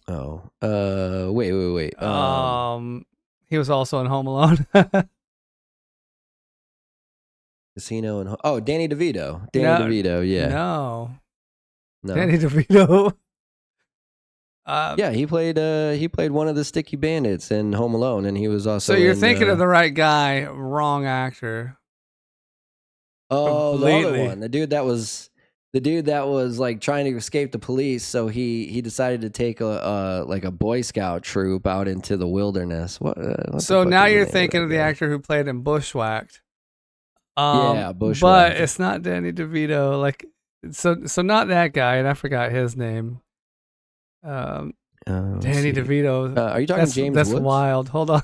Oh, wait. He was also in Home Alone. Casino and Danny DeVito. Danny No, DeVito. Yeah. no, No. Danny DeVito. Yeah, he played one of the sticky bandits in Home Alone, and he was So also you're in thinking of the right guy, wrong actor. the other Completely. one, the dude that was like trying to escape the police. So he decided to take a like a Boy Scout troop out into the wilderness. What the So fuck now is the you're name of thinking that of the guy? actor who played in Bushwhacked. Yeah, But Bushwhacked. it's not Danny DeVito. Like, so not that guy, and I forgot his name. Um, Let's Danny see. DeVito. Are you talking James That's Woods? wild. Hold on.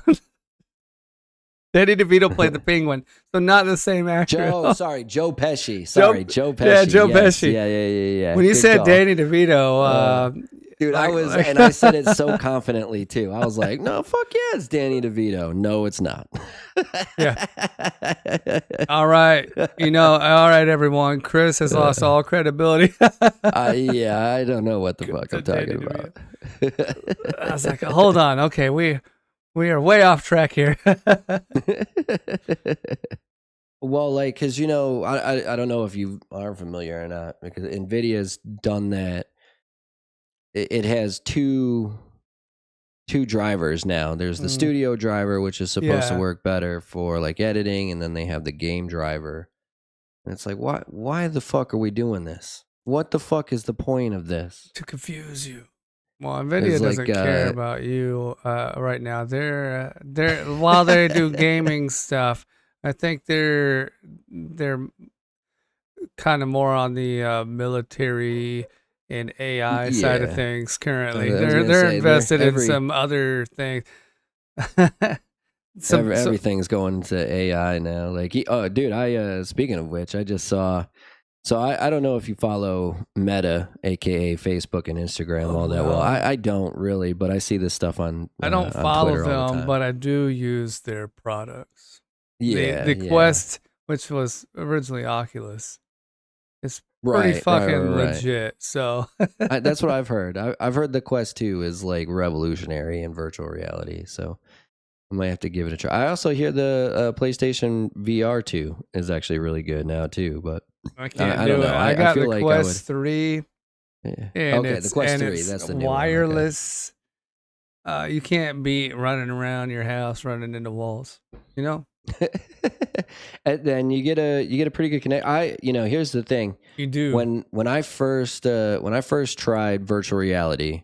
Danny DeVito played the Penguin, so not the same actor. Joe Pesci. Joe, Sorry, Joe yeah, Pesci. Joe Yes, Pesci. yeah. When you Good said call. Danny DeVito, Dude, like I said it so confidently too. I was like, no, fuck yeah, it's Danny DeVito. No, it's not. yeah. All right, all right, everyone. Chris has lost all credibility. Yeah, I don't know what the fuck To I'm Danny talking DeVito. about. I was like, hold on. Okay, we are way off track here. Well, like, cause I don't know if you are familiar or not, because Nvidia's done that. It has two drivers now. There's the Mm, studio driver, which is supposed to yeah, work better for like editing, and then they have the game driver. And it's like, why the fuck are we doing this? What the fuck is the point of this? to confuse you. Well, Because Nvidia like, doesn't care about you right now. They're while they do gaming stuff. I think they're kind of more on the military and AI side of yeah, things currently. I was gonna They're say they're invested in some other things. So everything's going to AI now. Like, dude, I speaking of which, I just saw. So I don't know if you follow Meta, aka Facebook and Instagram, oh all that well. no. I don't really, but I see this stuff I don't on follow Twitter all the them, time. but I do use their products. The Yeah, the yeah. Quest, which was originally Oculus, is pretty Right, fucking right. legit. So That's what I've heard. I've heard the Quest 2 is like revolutionary in virtual reality. So I might have to give it a try. I also hear the PlayStation VR 2 is actually really good now too. But I can't I don't do it. know. I I got feel the like I would. Quest 3 Yeah. and Okay, the it's Quest and 3. it's That's the new one. Okay. wireless. You can't be running around your house running into walls. You know? And then you get a pretty good connect. Here's the thing. You do. When I first tried virtual reality,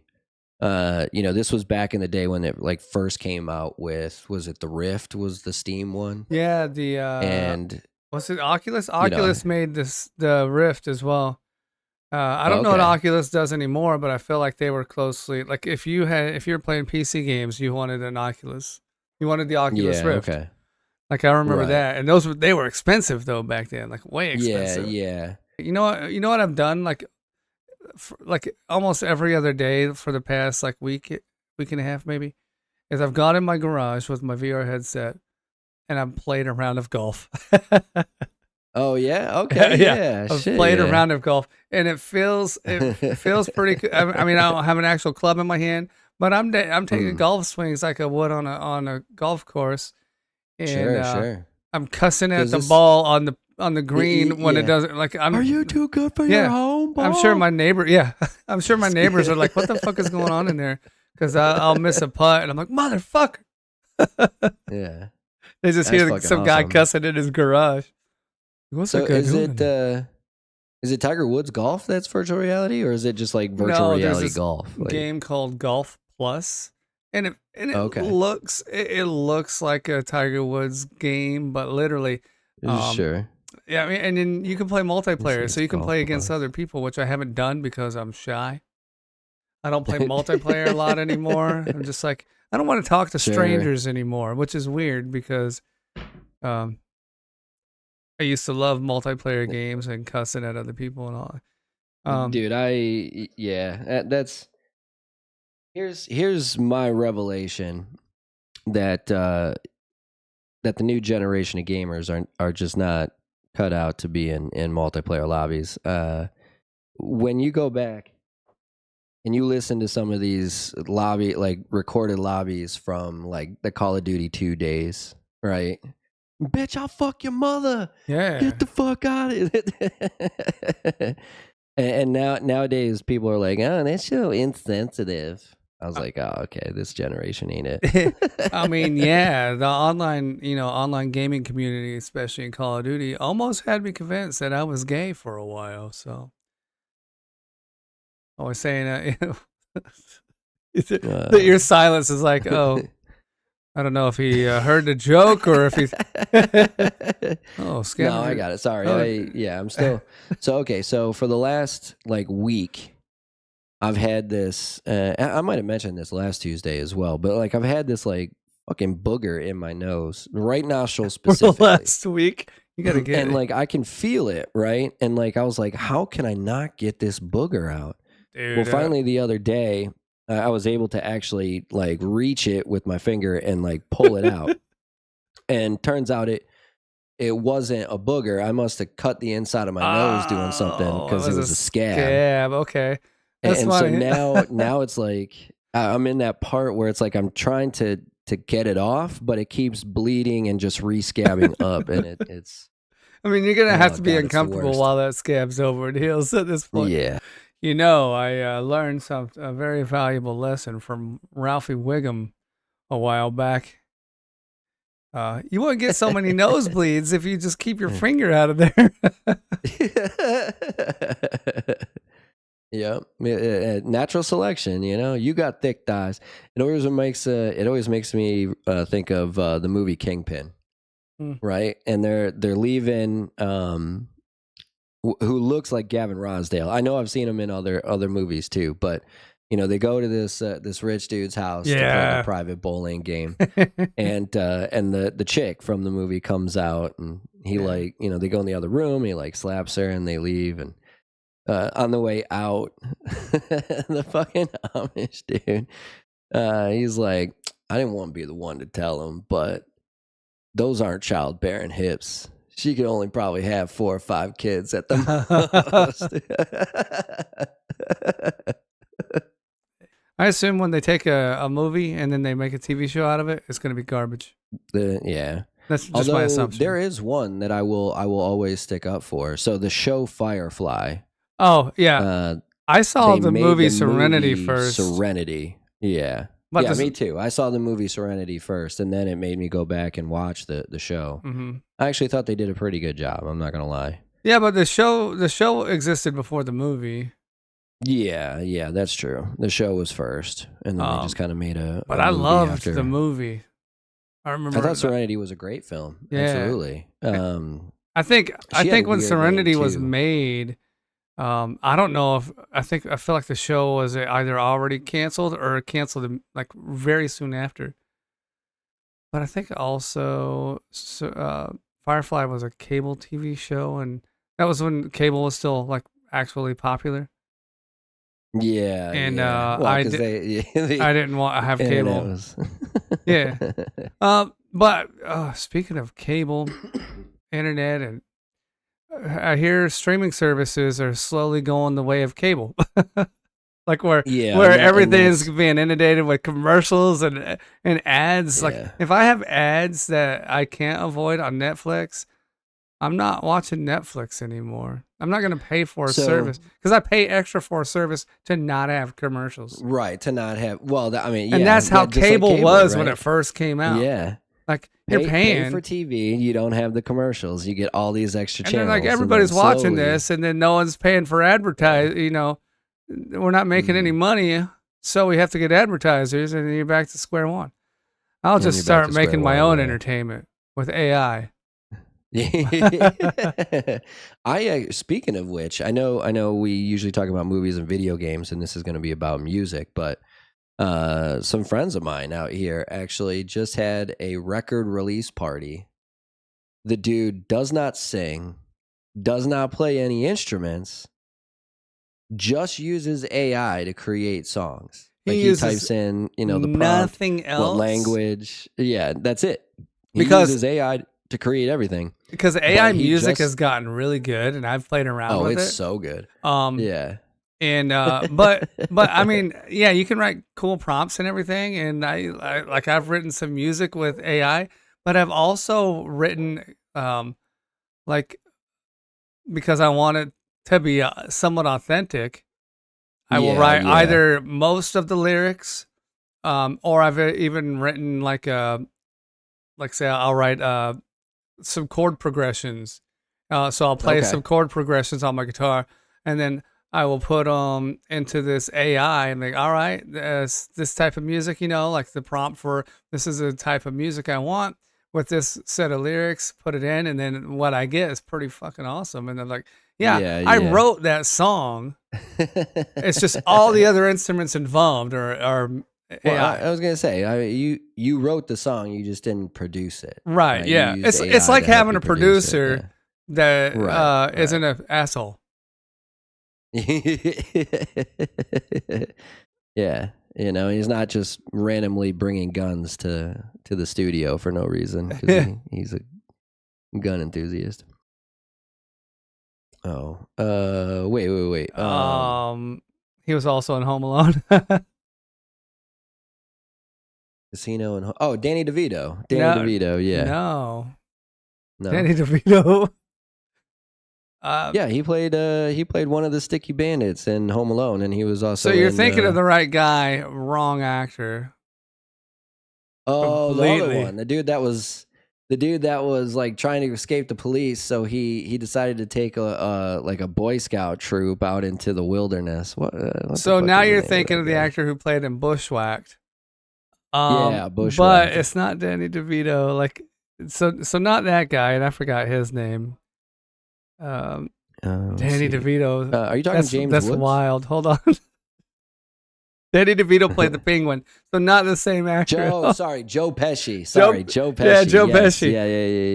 this was back in the day when it like first came out with, was it the Rift was the Steam one? Yeah, the And was it Oculus? you know, Oculus made the Rift as well. I don't know what okay. Oculus does anymore, but I feel like they were closely like if you were playing PC games, you wanted an Oculus. You wanted the Oculus Yeah, Rift. okay. Like I remember Right. that, and they were expensive though back then, like way Yeah, expensive. yeah. You know what? You know what I've done like almost every other day for the past like week and a half maybe is I've gone in my garage with my VR headset and I've played a round of golf. Oh yeah, okay, Yeah, yeah. I've Shit, played a yeah. round of golf, and it feels pretty. I mean, I don't have an actual club in my hand, but I'm taking Mm. golf swings like I would on a golf course, and Sure, sure. I'm cussing at Cuz the this ball on the green when it yeah. doesn't. Like Are I'm you too good for your yeah, home I'm sure ball? my neighbor. Yeah, I'm sure my neighbors are like, "What the fuck is going on in there?" Because I'll miss a putt, and I'm like, "Motherfucker!" Yeah. They just That's hear fucking some guy awesome. cussing in his garage. What's that So guy doing in there? is it Tiger Woods golf that's virtual reality, or is it just like virtual No, there's reality this golf? Like, game called Golf Plus, and okay. it looks like a Tiger Woods game, but literally, um, Sure. yeah. I mean, and then you can play Let's see, multiplayer, so it's you can golf play against plus. other people, which I haven't done because I'm shy. I don't play multiplayer a lot anymore. I'm just like I don't want to talk to Sure. strangers anymore, which is weird because um, I used to love multiplayer games and cussing at other people and all. Um, Dude, yeah, that's here's my revelation that that the new generation of gamers are just not cut out to be in multiplayer lobbies. When you go back and you listen to some of these recorded lobbies from like the Call of Duty 2 days, right? Bitch, I'll fuck your mother. Yeah. Get the fuck out of it. And nowadays people are like, oh, that's so insensitive. I was like, oh, okay, this generation ain't it. I mean, yeah, the online gaming community, especially in Call of Duty, almost had me convinced that I was gay for a while. So I was saying, that your silence is like, oh, I don't know if he heard the joke or if he's. Oh, No, I scavenger. got it. Sorry. Oh, I'm still. So, okay. So for the last like week, I've had this. I might have mentioned this last Tuesday as well, but like I've had this like fucking booger in my nose, right nostril for the specifically, last week, you gotta get and it, like I can feel it, right? And like I was like, how can I not get this booger out? Well, dude. finally the other day, I was able to actually like reach it with my finger and like pull it out, and turns out it wasn't a booger. I must have cut the inside of my nose doing something Oh, it because it was a was a scab. scab. Okay, that's And so funny. now it's like I'm in that part where it's like I'm trying to get it off, but it keeps bleeding and just rescabbing up, and it's I mean, you're gonna have oh to be god, it's the uncomfortable worst. while that scab's over and heals at this point. Yeah. I learned a very valuable lesson from Ralphie Wiggum a while back. You won't get so many nosebleeds if you just keep your finger out of there. Yeah, natural selection. You got thick thighs. It always makes me think of the movie Kingpin, Hmm. right? And they're leaving. Who looks like Gavin Rosdale? I know I've seen him in other movies too, but they go to this rich dude's house to play their Yeah. private bowling game, and the chick from the movie comes out, and he Yeah. they go in the other room. He like slaps her, and they leave, and on the way out, the fucking Amish dude, he's like, I didn't want to be the one to tell him, but those aren't childbearing hips. She could only probably have 4 or 5 kids at the most. I assume when they take a movie and then they make a TV show out of it, it's going to be garbage. Yeah. That's just my Although assumption. there is one that I will always stick up for. So the show Firefly. Oh, yeah. I saw They the made movie the Serenity movie first. Serenity. Yeah. But Yeah, me too. I saw the movie Serenity first, and then it made me go back and watch the show. Mm-hmm. I actually thought they did a pretty good job. I'm not gonna lie. Yeah, but the show existed before the movie. Yeah, that's true. The show was first, and then they just kind of made a. But a I movie loved after. the movie. I remember. I thought Serenity was a great film. Yeah. Absolutely. I think had a when weird Serenity name, was too. made, I don't know if I feel like the show was either already canceled or canceled like very soon after. But I think also Firefly was a cable TV show, and that was when cable was still like actually popular. Yeah, And yeah. Well, I because I didn't want to have cable. was. Yeah. But speaking of cable, internet, and I hear streaming services are slowly going the way of cable. Like where Yeah, and everything's that's- being inundated with commercials and ads. Like Yeah. if I have ads that I can't avoid on Netflix, I'm not watching Netflix anymore. I'm not going to pay for a So- service because I pay extra for a service to not have commercials. Right, to not have. Well, I mean, yeah, And that's how just like cable was when right? it first came out. Yeah. Like you're Pay paying for TV, you don't have the commercials. You get all these extra and then channels. like everybody's then watching slowly- this, and then no one's paying for advertise. We're not making any money, so we have to get advertisers, and then you're back to square one. I'll And just you're back start to square making my one, own yeah. entertainment with AI. Speaking of which, I know we usually talk about movies and video games, and this is going to be about music, but some friends of mine out here actually just had a record release party. The dude does not sing, does not play any instruments, just uses AI to create songs. He Like he uses types in, the prompt, nothing else. what language. Yeah, that's it. He Because- uses AI to create everything. Because AI But he music just- has gotten really good, and I've played around Oh, with it's it. so good. Um, Yeah. And but I mean, yeah, you can write cool prompts and everything. And I like I've written some music with AI, but I've also written like because I want it to be somewhat authentic. I will Yeah, write yeah. either most of the lyrics, or I've even written like say I'll write some chord progressions. So I'll play Okay. some chord progressions on my guitar, and then I will put them into this AI and like, all right, this type of music, like the prompt for this is the type of music I want with this set of lyrics, put it in, and then what I get is pretty fucking awesome. And they're like, yeah, Yeah, I yeah. wrote that song. It's just all the other instruments involved are Well, AI. I was gonna say, you wrote the song, you just didn't produce it, Right, right? You yeah. used It's AI like to help having you a produce it. producer Yeah. that Right. Right. isn't an asshole. Yeah. He's not just randomly bringing guns to the studio for no reason because he's a gun enthusiast. Oh, wait. He was also in Home Alone. Casino and Danny DeVito. Danny No, DeVito. Yeah. no, No. Danny DeVito. Yeah, he played one of the sticky bandits in Home Alone, and he was So also you're in thinking of the right guy, wrong actor, the other completely. one, the dude that was like trying to escape the police, so he decided to take a like a Boy Scout troop out into the wilderness. What the So fuck now is the you're name of thinking that of the guy? actor who played in Bushwhacked. Yeah, But Bushwhacked. it's not Danny DeVito. Like, so not that guy, and I forgot his name. Um, Let's Danny see. DeVito. Are you talking James That's Woods? wild. Hold on. Danny DeVito played the Penguin, so not the same actor at all. Joe Pesci. Joe, Sorry, Joe yeah, Pesci. Joe Yes, Pesci.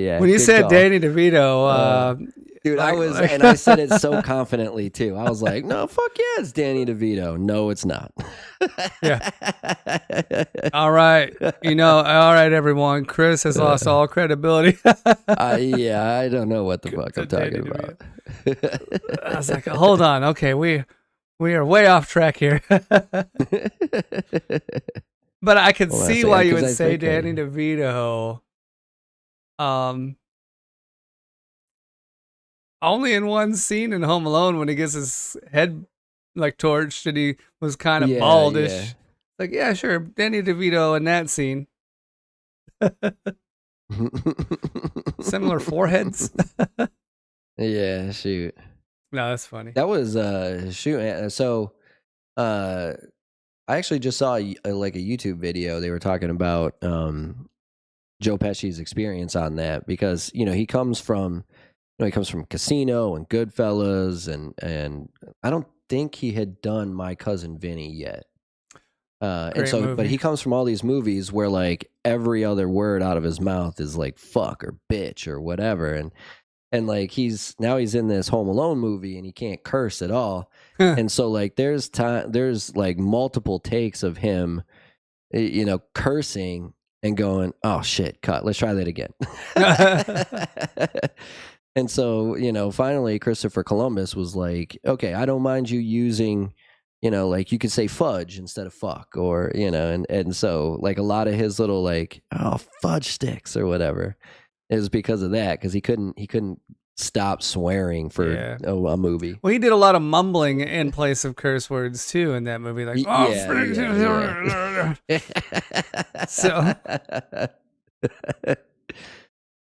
yeah. When you Good said call. Danny DeVito, Dude, like and I said it so confidently too. I was like, no, fuck yeah, it's Danny DeVito. No, it's not. yeah. All right, all right, everyone. Chris has lost all credibility. Yeah, I don't know what the fuck I'm To Danny talking DeVito. about. I was like, hold on, okay, we are way off track here. But I could Hold on a see second, why you because would I say think Danny DeVito. Um, only in one scene in Home Alone when he gets his head like torched and he was kind of yeah. baldish. Like, yeah, sure, Danny DeVito in that scene. Similar foreheads. Yeah, shoot. No, that's funny. That was shoot. So uh I actually just saw like a YouTube video. They were talking about Joe Pesci's experience on that because he comes from Casino and Goodfellas and I don't think he had done My Cousin Vinny yet. And Great so, but movie. he comes from all these movies where like every other word out of his mouth is like fuck or bitch or whatever, and like he's in this Home Alone movie and he can't curse at all, and so like there's like multiple takes of him, cursing and going, oh shit, cut, let's try that again. And so, finally Christopher Columbus was like, okay, I don't mind you using, like you could say fudge instead of fuck, or, and so like a lot of his little like, oh, fudge sticks or whatever is because of that. Cause he couldn't stop swearing for Yeah. a movie. Well, he did a lot of mumbling in place of curse words too in that movie. Like, oh, Yeah. so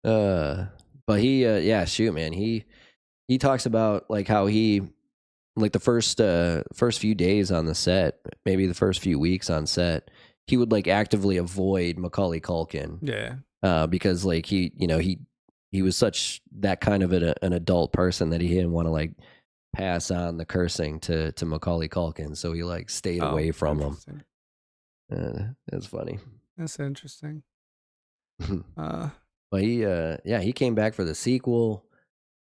uh, but yeah, shoot, man. He talks about like how he like the first few days on the set, maybe the first few weeks on set, he would like actively avoid Macaulay Culkin, yeah. because like he was such that kind of an adult person that he didn't want to like pass on the cursing to Macaulay Culkin, so he like stayed Oh, away from him. interesting. It's funny. That's interesting. Uh, But he came back for the sequel,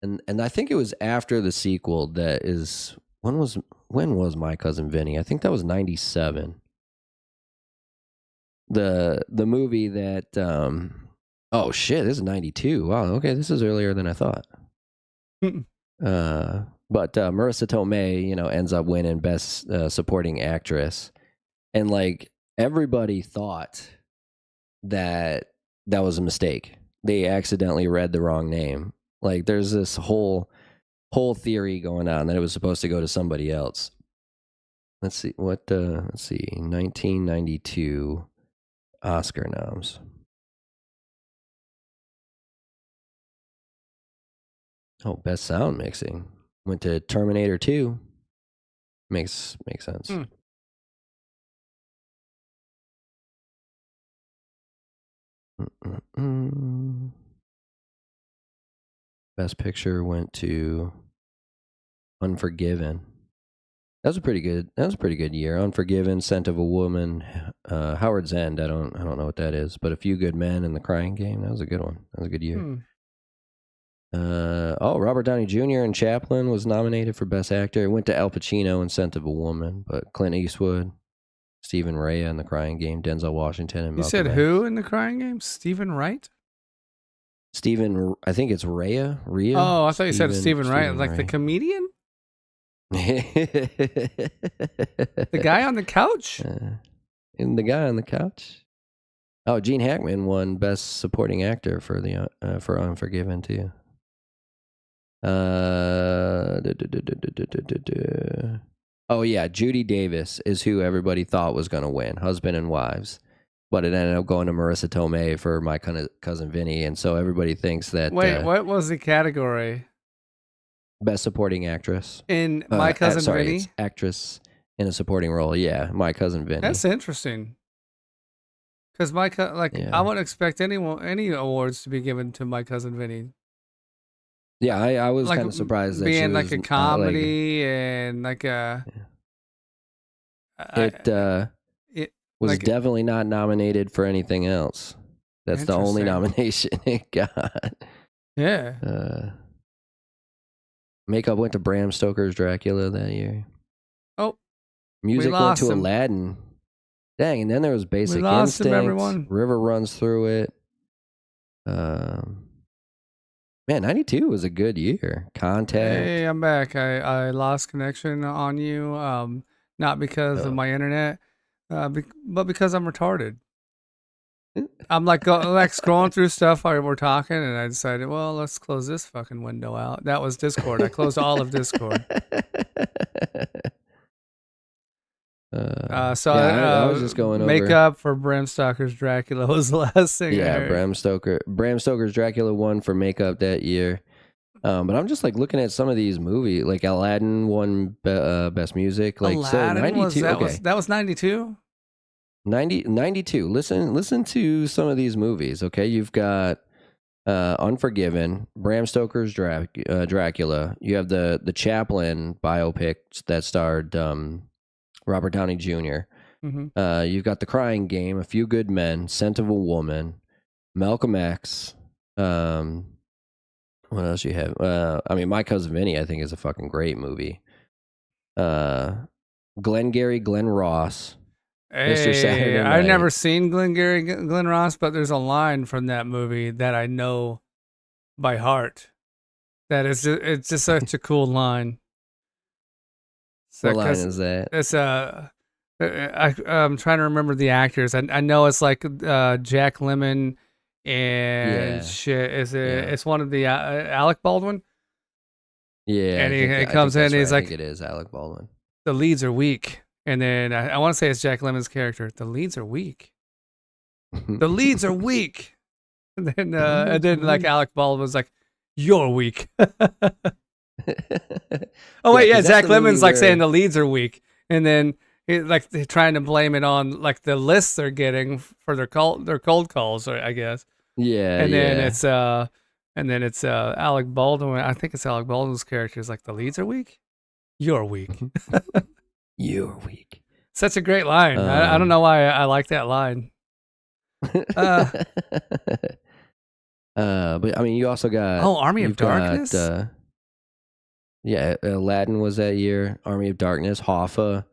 and I think it was after the sequel that is when was My Cousin Vinny? I think that was 97. The movie that oh shit, this is 92. Wow, okay, this is earlier than I thought. But Marissa Tomei, ends up winning Best Supporting Actress, and like everybody thought that that was a mistake. They accidentally read the wrong name. Like there's this whole theory going on that it was supposed to go to somebody else. Let's see 1992 Oscar noms. Oh, best sound mixing went to Terminator 2. Makes sense. Best picture went to Unforgiven. That was a pretty good year. Unforgiven, Scent of a Woman, Howard's End. I don't know what that is, but A Few Good Men and The Crying Game. That was a good one. That was a good year. Robert Downey Jr. and Chaplin was nominated for Best Actor. It went to Al Pacino in Scent of a Woman, but Clint Eastwood, Stephen Rea in The Crying Game, Denzel Washington, and You said who in The Crying Game? Stephen Wright? Stephen, I think it's Rea. Oh, I thought you said Stephen Wright, like the comedian? The guy on the couch? And the guy on the couch. Oh, Gene Hackman won Best Supporting Actor for for Unforgiven too. Oh yeah, Judy Davis is who everybody thought was going to win, Husband and Wives, but it ended up going to Marissa Tomei for My Cousin Vinny, and so everybody thinks that. Wait, what was the category? Best Supporting Actress in My Cousin Vinny. It's actress in a supporting role. Yeah, My Cousin Vinny. That's interesting. Because I wouldn't expect any awards to be given to My Cousin Vinny. Yeah, I was kind of surprised that being she was like a comedy and like a. It was like, definitely not nominated for anything else. That's the only nomination it got. Yeah. Makeup went to Bram Stoker's Dracula that year. Oh, music went to Aladdin. Dang, and then there was Basic Instinct. River Runs Through It. Man, 92 was a good year. Contact. Hey, I'm back. I lost connection on you, not because of my internet, but because I'm retarded. I'm like scrolling through stuff while we're talking, and I decided, well, let's close this fucking window out. That was Discord. I closed all of Discord. I was just going over. Makeup for Bram Stoker's Dracula was the last thing. Yeah, Bram Stoker's Dracula won for makeup that year. But I'm just like looking at some of these movies, like Aladdin won best music. Like Aladdin, so 92. That was 92. 92. Listen to some of these movies. Okay, you've got Unforgiven, Bram Stoker's Dracula. You have the Chaplin biopic that starred Robert Downey Jr. Mm-hmm. You've got The Crying Game, A Few Good Men, Scent of a Woman, Malcolm X. What else you have? My Cousin Vinny, I think, is a fucking great movie. Glengarry Glen Ross. Mr. Saturday Night. I've never seen Glengarry Glen Ross, but there's a line from that movie that I know by heart. It's just such a cool line. What line is that? It's I'm trying to remember the actors. I know it's like Jack Lemmon and shit. It's one of the Alec Baldwin. Yeah, and he comes in and he's like, I think it is Alec Baldwin. The leads are weak. And then I want to say it's Jack Lemmon's character. The leads are weak. The leads are weak. And then like Alec Baldwin was like, "You're weak." Oh wait, yeah, Jack Lemmon's like saying the leads are weak, and then they're trying to blame it on like the lists they're getting for their cold calls, I guess. Yeah, and then it's Alec Baldwin. I think it's Alec Baldwin's character is like, the leads are weak. You're weak. You're weak. Such a great line. I don't know why I like that line. But you also got Army of Darkness. Aladdin was that year. Army of Darkness, Hoffa,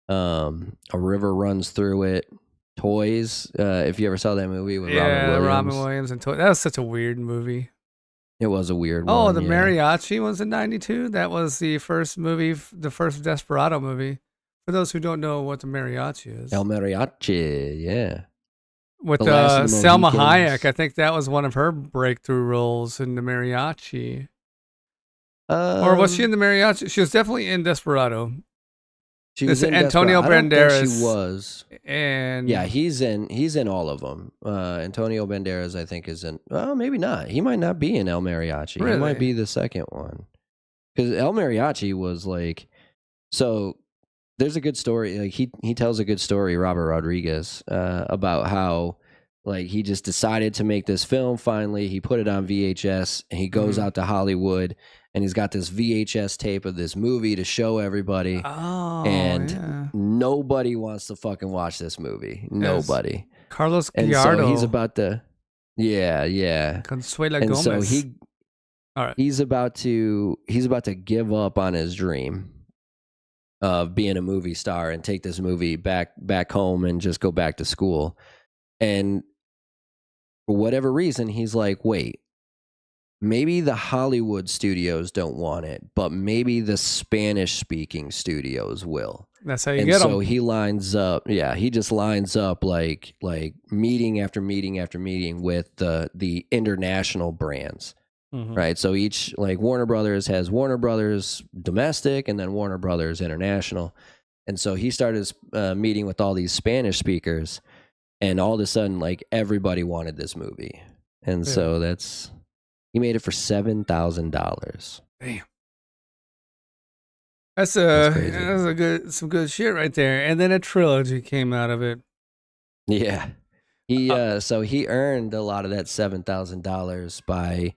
A River Runs Through It, Toys. If you ever saw that movie with Robin Williams. Robin Williams and Toys. That was such a weird movie. It was a weird Oh, one, the yeah. Mariachi was in '92. That was the first movie, the first Desperado movie. For those who don't know what the Mariachi El is, Mariachi, yeah. The with Last of the Selma Hayek, I Mohicans. think that was one of her breakthrough roles in the Mariachi. Or was she in Um, the Mariachi? She was definitely in Desperado. she This was in Desperado. Antonio I don't think she Banderas was. Yeah, and he's in all of them. Antonio Banderas, I think, is in. Well, maybe not. He might not be in El Mariachi. He might really. be the second one because El Mariachi was like so. There's a good story. Like he tells a good story, Robert Rodriguez, about how like he just decided to make this film. Finally, he put it on VHS, and he goes Mhm. out to Hollywood, and he's got this VHS tape of this movie to show everybody, Oh and yeah, nobody wants to fucking watch this movie. as Nobody. Carlos And so he's Gallardo, about to, yeah, yeah. Consuela And so Gomez. All right. he's about to give up on his dream of being a movie star and take this movie back home and just go back to school. And for whatever reason, he's like, wait, maybe the Hollywood studios don't want it, but maybe the Spanish speaking studios will. That's how you And get so them. he lines up, yeah, he just lines up like meeting after meeting after meeting with the international brands. Hmm. Right. So each like Warner Brothers has Warner Brothers domestic and then Warner Brothers international. And so he started meeting with all these Spanish speakers, and all of a sudden, like everybody wanted this movie. And Yeah. so he made it for $7,000. Damn. That's crazy. That's a good some good shit right there. And then a trilogy came out of it. Yeah. He Uh, so he earned a lot of that $7,000 by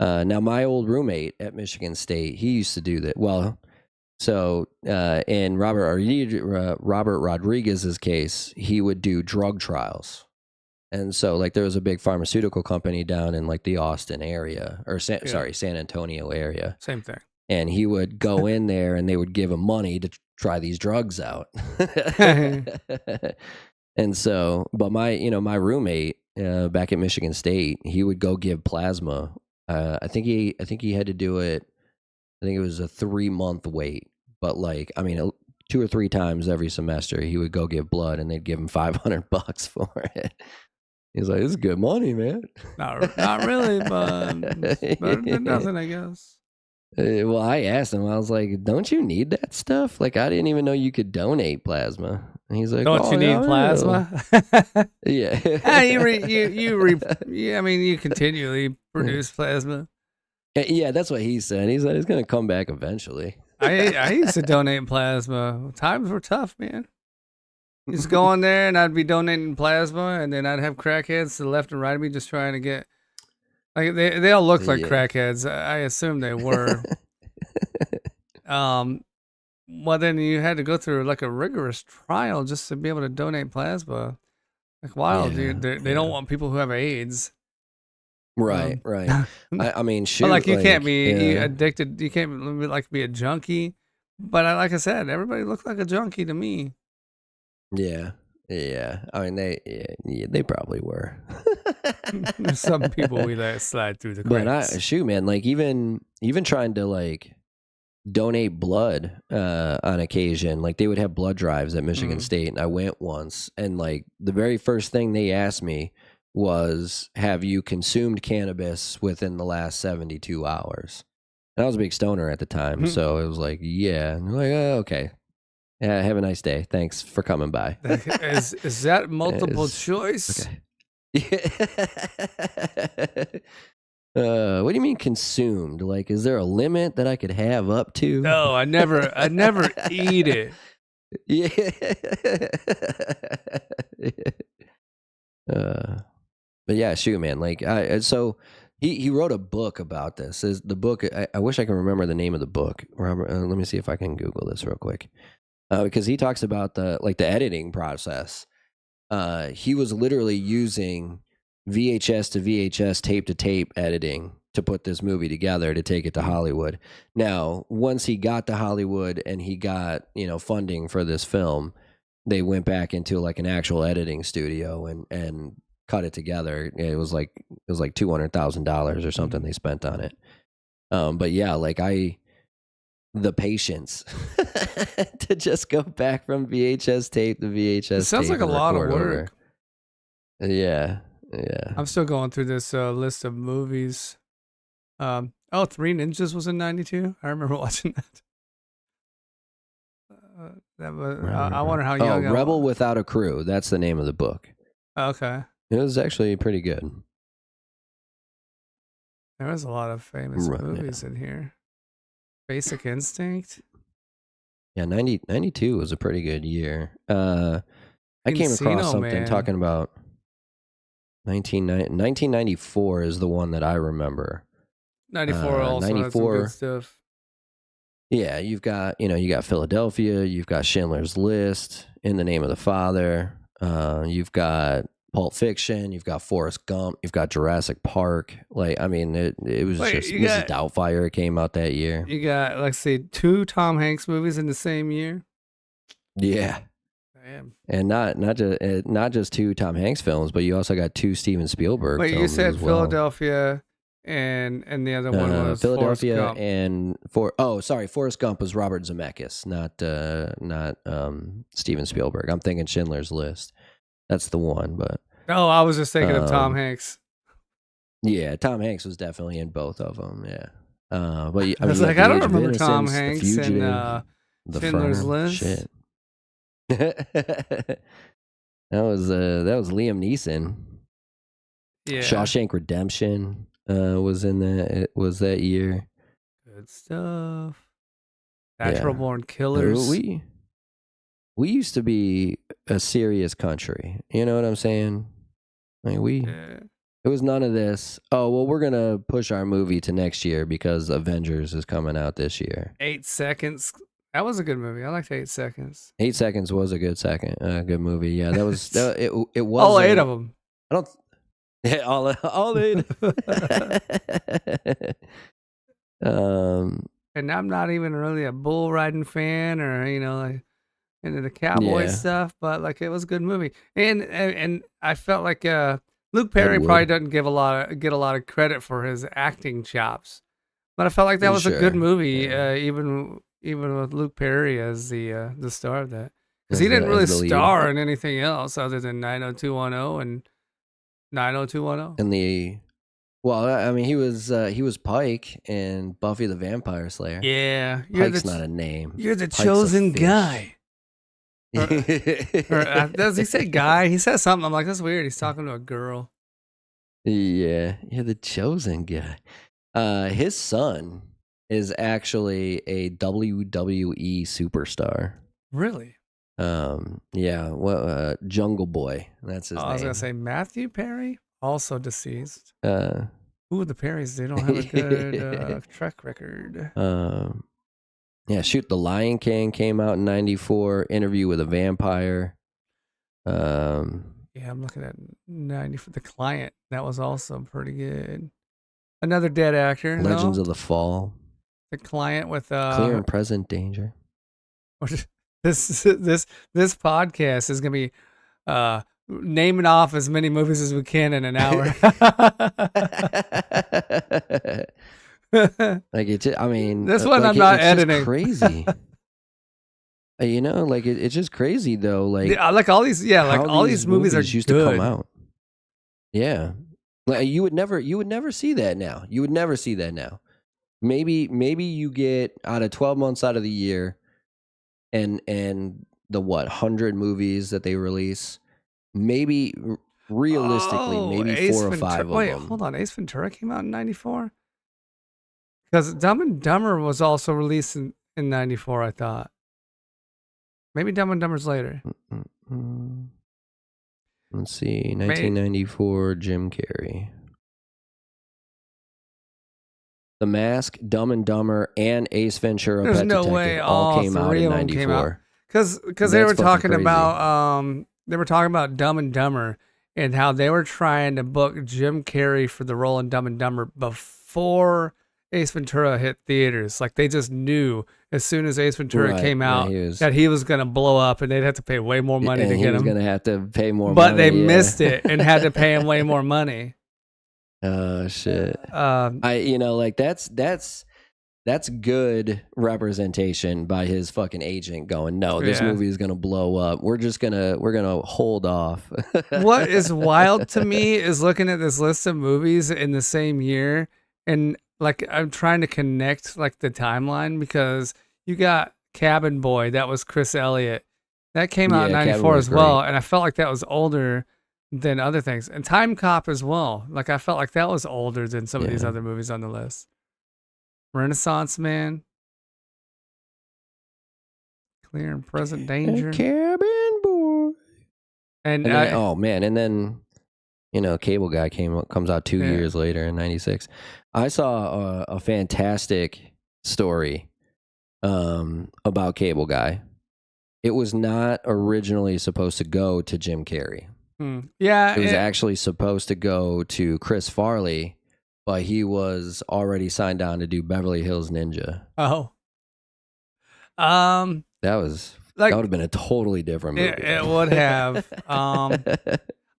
now my old roommate at Michigan State, he used to do that. Well, so in Robert Rodriguez's case, he would do drug trials. And so like there was a big pharmaceutical company down in like the Austin area or yeah, San Antonio area. same thing. And he would go in there and they would give him money to try these drugs out. And so, but my roommate back at Michigan State, he would go give plasma. I think he had to do it. I think it was a 3-month wait, but like, I mean, 2 or 3 times every semester, he would go give blood, and they'd give him $500 for it. He's like, "This is good money, man." Not really, but it's better than nothing, I guess. Well, I asked him. I was like, "Don't you need that stuff? Like, I didn't even know you could donate plasma." And he's like, Don't "Oh you yeah, need I know." plasma? Ah, Yeah. yeah, I mean, you continually produce plasma. Yeah, that's what he said. He said it's gonna come back eventually. I used to donate plasma. Times were tough, man. Just go in there and I'd be donating plasma, and then I'd have crackheads to the left and right of me just trying to get like they all looked like Yeah. crackheads. I assume they were. Um, well, then you had to go through like a rigorous trial just to be able to donate plasma. Like, wow, Yeah, dude, they don't yeah. want people who have AIDS. Right, Um, right. I mean, but like, shoot, you can't like, be yeah, addicted. You can't like be a junkie. But like I said, everybody looked like a junkie to me. yeah, yeah. I mean, they probably were. There's some people we let slide through the But cracks. shoot, man, like even trying to like donate blood on occasion, like they would have blood drives at Michigan Mm. State, and I went once, and like the very first thing they asked me was, "Have you consumed cannabis within the last 72 hours?" And I was a big stoner at the time, so it was like, "Yeah." And they're like, "Oh, okay. Yeah, have a nice day. Thanks for coming by." Is that multiple It's- choice? okay. What do you mean consumed? Like, is there a limit that I could have up to? No, I never eat it. Yeah. But yeah, shoot, man. Like, so he wrote a book about this. Is the book? I wish I can remember the name of the book. Robert, let me see if I can Google this real quick. Because he talks about the editing process. He was literally using VHS to VHS, tape to tape editing to put this movie together to take it to Hollywood. Now, once he got to Hollywood and he got, funding for this film, they went back into like an actual editing studio and cut it together. It was like $200,000 or something they spent on it. But yeah, like the patience to just go back from VHS tape to VHS It sounds tape like a and lot of record over. work. Yeah. I'm still going through this list of movies. Three Ninjas was in '92. I remember watching that. That was. I wonder how young I Rebel was. Without a Crew. That's the name of the book. Okay. It was actually pretty good. There was a lot of famous movies in here. Basic Instinct. Yeah, 92 was a pretty good year. I came across something talking about 1994 is the one that I remember. 94 also had some good stuff. Yeah, you got Philadelphia, you've got Schindler's List, In the Name of the Father, you've got Pulp Fiction, you've got Forrest Gump, you've got Jurassic Park. Like, I mean, it was just Mrs. Doubtfire came out that year. You got, let's see, 2 Tom Hanks movies in the same year. Yeah. Damn. And not just 2 Tom Hanks films, but you also got 2 Steven Spielberg films. Wait, you said as well. Philadelphia and the other one was Philadelphia Forrest Gump. and Forrest Gump was Robert Zemeckis, not Steven Spielberg. I'm thinking Schindler's List. That's the one, but I was just thinking of Tom Hanks. Yeah, Tom Hanks was definitely in both of them. Yeah, but I was like, I don't remember Tom Hanks in Schindler's List. Shit. that was Liam Neeson. Yeah, Shawshank Redemption was in that. It was that year. Good stuff. Natural Born Killers. We used to be a serious country. You know what I'm saying? Like it was none of this. Oh, well, we're going to push our movie to next year because Avengers is coming out this year. 8 Seconds. That was a good movie. I liked 8 Seconds. 8 Seconds was a good movie. Yeah, that was it was all 8 of them. I don't all 8. And I'm not even really a bull riding fan or like into the cowboy stuff, but like it was a good movie. And I felt like Luke Perry probably doesn't get a lot of credit for his acting chops, but I felt like that was a good movie, even with Luke Perry as the star of that, because he didn't really star in anything else other than 90210 and 90210. And I mean, he was Pike in Buffy the Vampire Slayer. Yeah, Pike's not a name. You're the chosen guy. Or does he say guy? He says something. I'm like, that's weird. He's talking to a girl. Yeah, you're the chosen guy. His son is actually a WWE superstar. Really? Yeah. Well, Jungle Boy. That's his name. I was gonna say Matthew Perry, also deceased. The Perrys, they don't have a good track record. Yeah, shoot, The Lion King came out in 94. Interview with a Vampire. Yeah, I'm looking at 90 for The Client. That was also pretty good. Another dead actor. Legends of the Fall. The Client with Clear and Present Danger. This podcast is gonna be naming off as many movies as we can in an hour. Like I mean, this one I'm not editing. Crazy. Like it's just crazy though. Like all these, all these movies are used good. to come out. Yeah, like you would never see that now. You would never see that now. Maybe you get out of 12 months out of the year, and the 100 movies that they release. Maybe realistically, maybe 4 or 5 of them. Wait, hold on. Ace Ventura came out in 94? Because Dumb and Dumber was also released in 94, I thought. Maybe Dumb and Dumber's later. Let's see. 1994, Jim Carrey. The Mask, Dumb and Dumber, and Ace Ventura: Pet Detective all came out in 94. Because they were talking about Dumb and Dumber and how they were trying to book Jim Carrey for the role in Dumb and Dumber before Ace Ventura hit theaters. Like they just knew as soon as Ace Ventura Right. came Yeah, out he was, that he was gonna blow up, and they'd have to pay way more money to and he get was him. gonna have to pay more But they money. Yeah. missed it and had to pay him way more money. Oh shit. Um, Like that's good representation by his fucking agent going, no, this yeah. movie is gonna blow up. We're gonna hold off. What is wild to me is looking at this list of movies in the same year, and like I'm trying to connect like the timeline because you got Cabin Boy, that was Chris Elliott. That came out in Yeah, Cabin '94 was as well, great. and I felt like that was older than other things. And Time Cop as well. Like I felt like that was older than some of these Yeah. other movies on the list. Renaissance Man, Clear and Present Danger. Cabin boy. And And then oh man, and then Cable Guy comes out 2 yeah. years later in '96. I saw a fantastic story about Cable Guy. It was not originally supposed to go to Jim Carrey. Yeah, It was actually supposed to go to Chris Farley, but he was already signed on to do Beverly Hills Ninja. oh. Um That would like have been a totally different movie. it would have.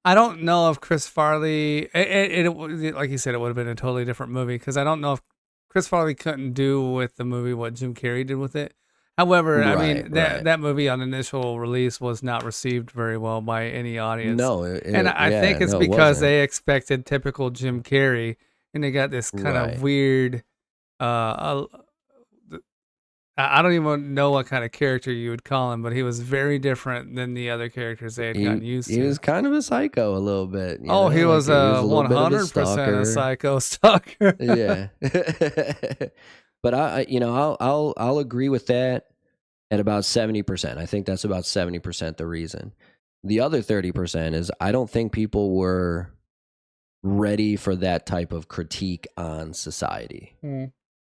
I don't know if Chris Farley. Like you said, it would have been a totally different movie because I don't know if Chris Farley couldn't do with the movie what Jim Carrey did with it. However, I mean Right. that movie on initial release was not received very well by any audience. No, And I think it's it because wasn't. they expected typical Jim Carrey, and they got this kind Right. of weird. Uh, I don't even know what kind of character you would call him, but he was very different than the other characters they had gotten used He to. was kind of a psycho a little bit. He was he a was a little bit of a 100% a stalker. psycho stalker. Yeah. But I'll agree with that at about 70%. I think that's about 70% the reason. The other 30% is I don't think people were ready for that type of critique on society.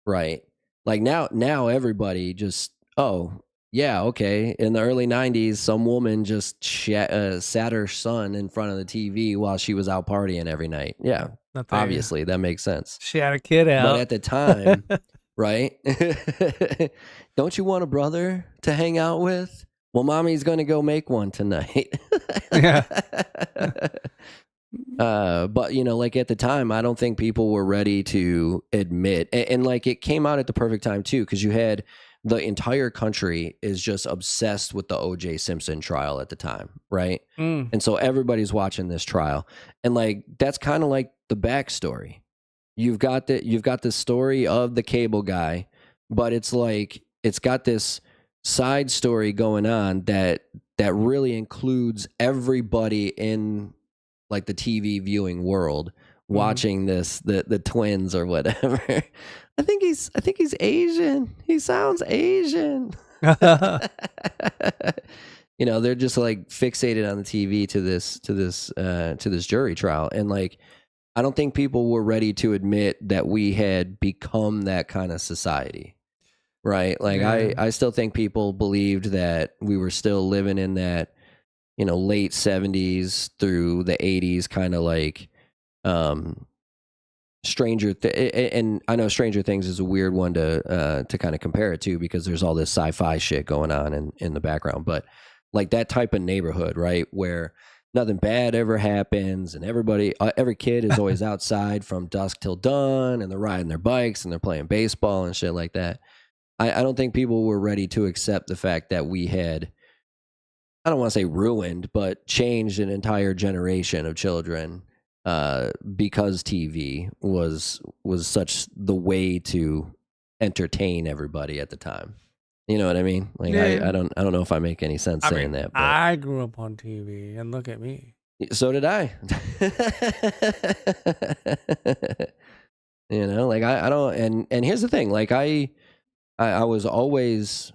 Right? Like now everybody just, oh, yeah, okay. In the early 90s, some woman just sat her son in front of the TV while she was out partying every night. Yeah, obviously, that makes sense. She had a kid out. But at the time, right? Don't you want a brother to hang out with? Well, mommy's going to go make one tonight. Yeah. But like at the time, I don't think people were ready to admit, and like it came out at the perfect time too, because you had the entire country is just obsessed with the O.J. Simpson trial at the time, right? And so everybody's watching this trial, and like that's kind of like the backstory. You've got the story of the Cable Guy, but it's like it's got this side story going on that really includes everybody in like the TV viewing world watching this, the twins or whatever. I think he's Asian. He sounds Asian. They're just like fixated on the TV to this jury trial, and like I don't think people were ready to admit that we had become that kind of society. Right? Like Yeah. I still think people believed that we were still living in that late 70s through the 80s kind of like and I know Stranger Things is a weird one to kind of compare it to because there's all this sci-fi shit going on in the background, but like that type of neighborhood, right, where nothing bad ever happens and every kid is always outside from dusk till dawn and they're riding their bikes and they're playing baseball and shit like that. I don't think people were ready to accept the fact that we had, I don't want to say ruined, but changed an entire generation of children because TV was such the way to entertain everybody at the time. You know what I mean? Like Yeah. I don't know if I make any sense saying that. But I grew up on TV, and look at me. so did I. Like I don't, and here's the thing, like I was always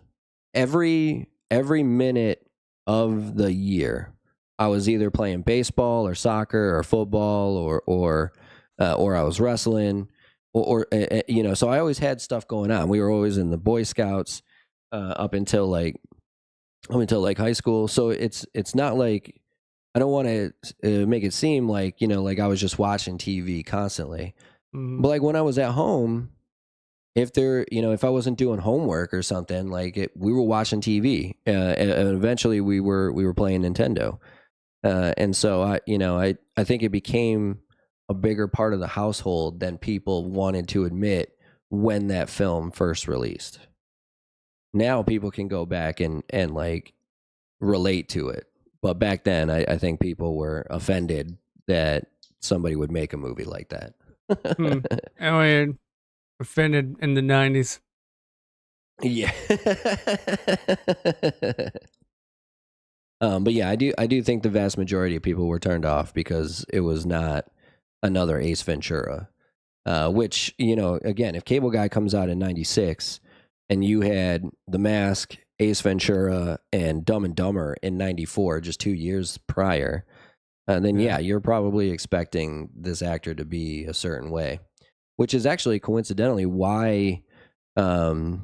every minute of the year I was either playing baseball or soccer or football or I was wrestling or so I always had stuff going on. We were always in the Boy Scouts up until like high school. So it's not like, I don't want to make it seem like like I was just watching TV constantly. But like when I was at home, if there, if I wasn't doing homework or something, like we were watching TV, and eventually we were playing Nintendo, and so I think it became a bigger part of the household than people wanted to admit when that film first released. Now people can go back and like relate to it, but back then I think people were offended that somebody would make a movie like that. Hmm. And we offended in the 90s. Yeah. But yeah, I do think the vast majority of people were turned off because it was not another Ace Ventura. Which, again, if Cable Guy comes out in '96 and you had The Mask, Ace Ventura, and Dumb and Dumber in '94, just 2 years prior, then Yeah. yeah, you're probably expecting this actor to be a certain way, which is actually coincidentally why. Oh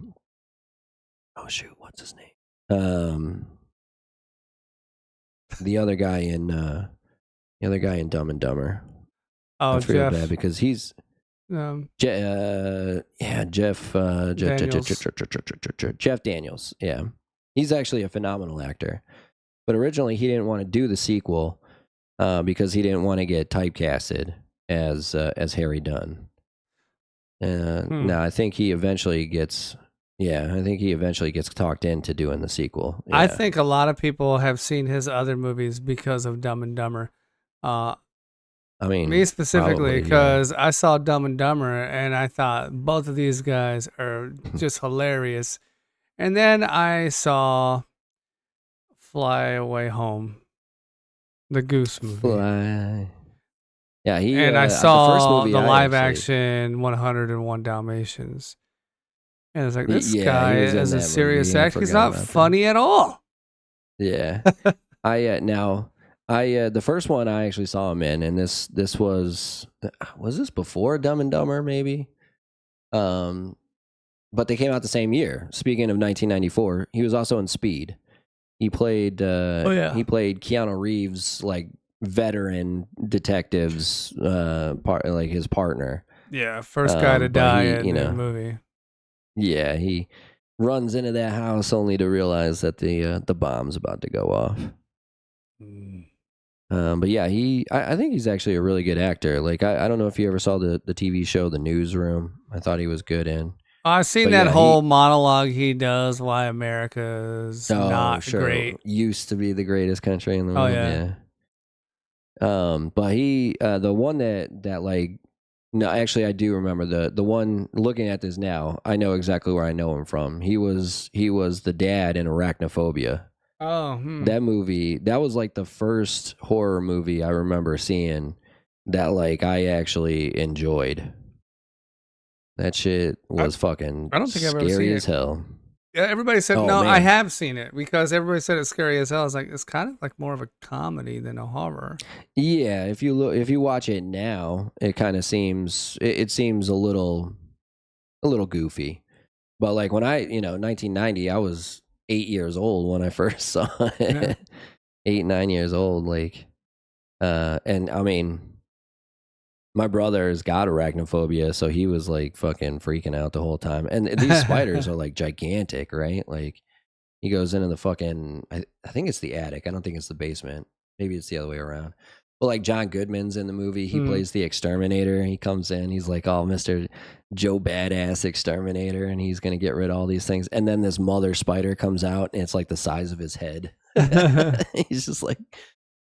shoot, what's his name? The other guy in Dumb and Dumber. I Oh, feel bad Jeff because he's um, Daniels. Jeff Daniels. Yeah, he's actually a phenomenal actor. But originally, he didn't want to do the sequel because he didn't want to get typecasted as Harry Dunn. Hmm. Now, I think he eventually gets. Yeah, I think he eventually gets talked into doing the sequel. I Yeah, think a lot of people have seen his other movies because of Dumb and Dumber. Uh, I Me mean, specifically, probably. Yeah. because I saw Dumb and Dumber and I thought both of these guys are just hilarious. And then I saw Fly Away Home, the Goose movie. Fly. Yeah, he And I the first saw movie the I live actually. action 101 Dalmatians. And it's like, this Yeah, he guy was in is a that movie. serious I actor. He's forgot not about that. funny at all. Yeah. The first one I actually saw him in, and this was this before Dumb and Dumber maybe, um, but they came out the same year. Speaking of 1994, he was also in Speed. Oh, yeah. He played Keanu Reeves, like veteran detectives part, like his partner. Yeah, first guy to But die he, in the movie. yeah, he runs into that house only to realize that the bomb's about to go off. Mm. But yeah, I think he's actually a really good actor. Like I don't know if you ever saw the TV show The Newsroom. I thought he was good in. I've seen But that yeah, whole monologue he does why America's oh not sure, great. used to be the greatest country in the Oh, world. yeah. Yeah. But the one that like, no, actually I do remember the one looking at this now. I know exactly where I know him from. He was the dad in Arachnophobia. Oh, That movie, that was like the first horror movie I remember seeing that like I actually enjoyed. That shit I, was fucking I don't think I've ever seen scary as it. hell. Yeah, everybody said, Oh no, I man. have seen it because everybody said it's scary as hell. I was like, it's kind of like more of a comedy than a horror. Yeah, if you watch it now, it kind of seems it seems a little goofy. But like when 1990, I was 8 years old when I first saw Yeah. it. 8, 9 years old, like and I mean, my brother's got arachnophobia, so he was like fucking freaking out the whole time. And these spiders are like gigantic, right? Like he goes into the fucking, I think it's the attic. I don't think it's the basement. Maybe it's the other way around. But like John Goodman's in the movie. He Mm. plays the exterminator. He comes in. He's like, oh, Mr. Joe Badass Exterminator. And he's going to get rid of all these things. And then this mother spider comes out and it's like the size of his head. He's just like,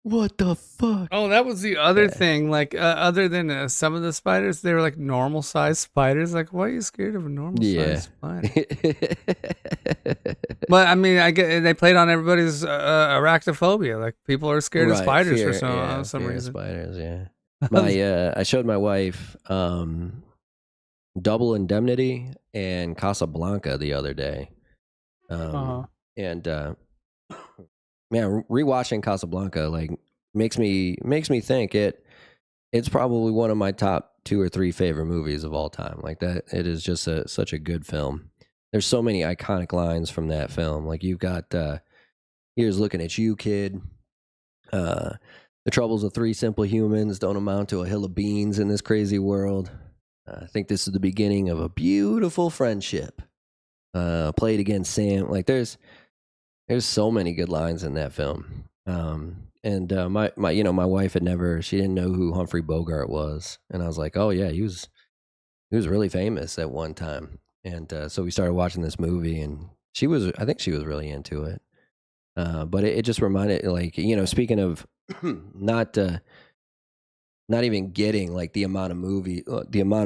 what the fuck? Oh, that was the other Yeah. thing. Like, other than some of the spiders, they were like normal sized spiders. Like, why are you scared of a normal Yeah. sized spider? But I mean, I get they played on everybody's arachnophobia. Like, people are scared of Right. spiders for Fear. Yeah. some Fear of reason. spiders. Yeah. I showed my wife Double Indemnity and Casablanca the other day. Uh-huh. And man, rewatching Casablanca like makes me think it's probably one of my top 2 or 3 favorite movies of all time. Like that, it is just such a good film. There's so many iconic lines from that film. Like you've got "Here's looking at you, kid." Uh, the troubles of 3 simple humans don't amount to a hill of beans in this crazy world. I think this is the beginning of a beautiful friendship. Played against Sam. Like there's so many good lines in that film. And my my wife had never, she didn't know who Humphrey Bogart was, and I was like, oh yeah, he was really famous at one time. And so we started watching this movie, and I think she was really into it. But it just reminded, like, speaking of not not even getting like the amount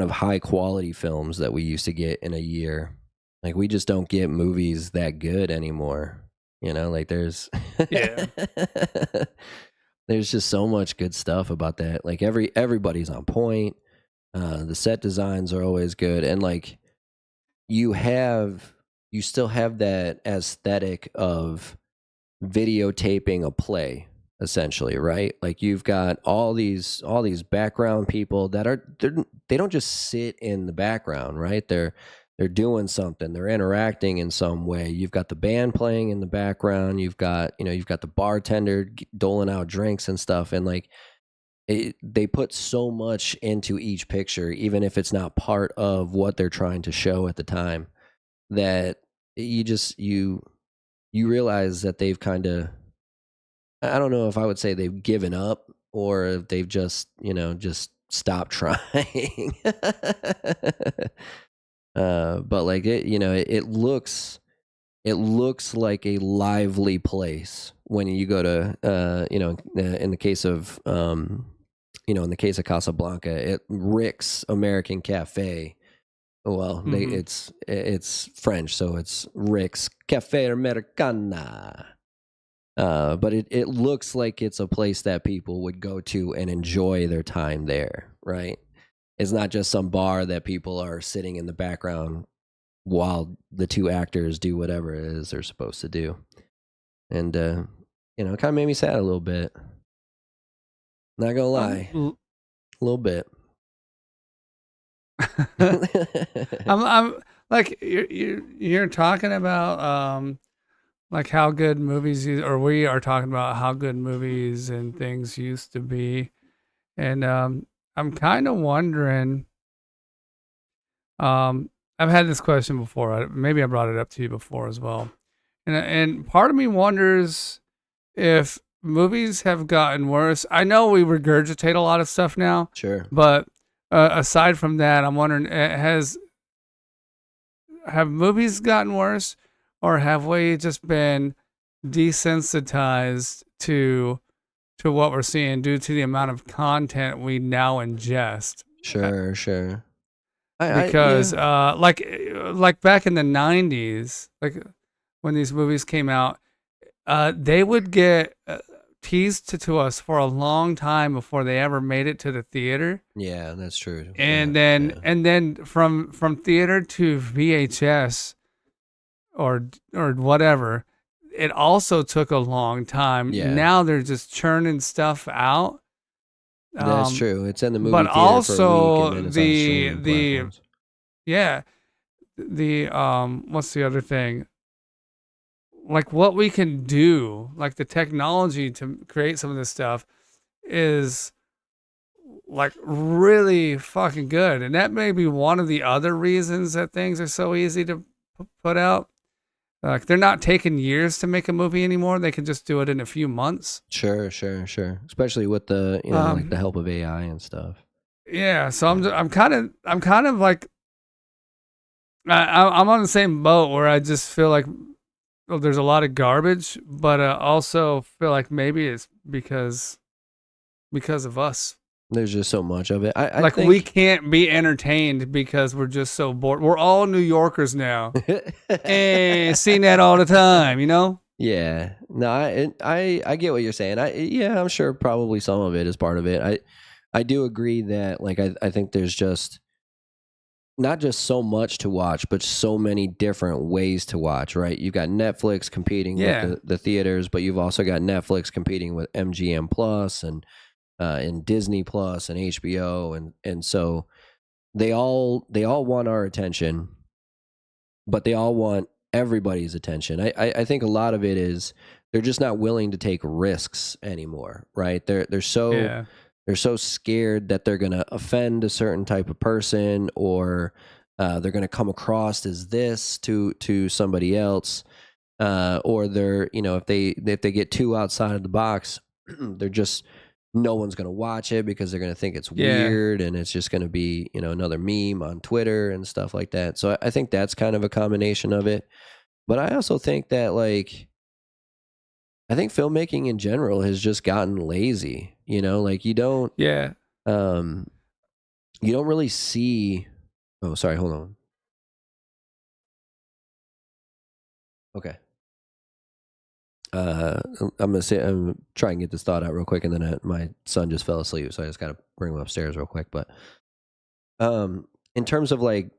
of high quality films that we used to get in a year. Like we just don't get movies that good anymore. Like Yeah. there's just so much good stuff about that. Like everybody's on point. The set designs are always good, and like you have you still have that aesthetic of videotaping a play, essentially, right? Like you've got all these background people that they don't just sit in the background, right? They're doing something, they're interacting in some way. You've got the band playing in the background, you've got the bartender doling out drinks and stuff, and like they put so much into each picture, even if it's not part of what they're trying to show at the time, that you realize that they've kind of, I don't know if I would say they've given up or if they've just stopped trying. But like it looks like a lively place when you go to, in the case of, in the case of Casablanca, it Rick's American Cafe. Well, Hmm. it's French, so it's Rick's Cafe Americana. But it looks like it's a place that people would go to and enjoy their time there, right? It's not just some bar that people are sitting in the background while the two actors do whatever it is they're supposed to do. And it kind of made me sad a little bit. Not gonna lie, L- a little bit. I'm like you're talking about like how good or we are talking about how good movies and things used to be, and I'm kind of wondering. I've had this question before. Maybe I brought it up to you before as well, and part of me wonders if movies have gotten worse. I know we regurgitate a lot of stuff now, Sure. but aside from that, I'm wondering have movies gotten worse, or have we just been desensitized to what we're seeing due to the amount of content we now ingest? Sure, sure. Yeah. Because like back in the 90s, like when these movies came out, they would get teased to us for a long time before they ever made it to the theater. Yeah, that's true. And Yeah, then yeah. and then from theater to VHS or whatever, it also took a long time. Yeah, Now they're just churning stuff out. that's Um, true. It's in the movie but theater for a week and also then it's on streaming the platforms. yeah, the what's the other thing? Like what we can do, like the technology to create some of this stuff is like really fucking good. And that may be one of the other reasons that things are so easy to put out. Like they're not taking years to make a movie anymore. They can just do it in a few months. Sure, sure, sure. Especially with the, like the Um, help of AI and stuff. yeah. So Yeah. I'm kind of like I'm on the same boat where I just feel like well, there's a lot of garbage, but also feel like maybe it's because of us. There's just so much of it. I Like we think can't be entertained because we're just so bored. We're all New Yorkers now. Seen that all the time, you know? Yeah. No, I get what you're saying. Yeah, I'm sure probably some of it is part of it. I do agree that like I think there's just not just so much to watch, but so many different ways to watch, right? You've got Netflix competing with Yeah. the theaters, but you've also got Netflix competing with MGM Plus and Disney Plus and HBO, and so they all want our attention, but they all want everybody's attention. I think a lot of it is they're just not willing to take risks anymore, right? They're so Yeah. they're so scared that they're going to offend a certain type of person, or they're going to come across as this to somebody else, or they're, if they get too outside of the box, they're just, no one's going to watch it because they're going to think it's Yeah. weird, and it's just going to be, another meme on Twitter and stuff like that. So I think that's kind of a combination of it. But I also think that, like, I think filmmaking in general has just gotten lazy. Like, Yeah. um you don't really see. Oh, sorry, hold on. Okay. I'm try and get this thought out real quick, and then my son just fell asleep, so I just gotta bring him upstairs real quick. But in terms of, like,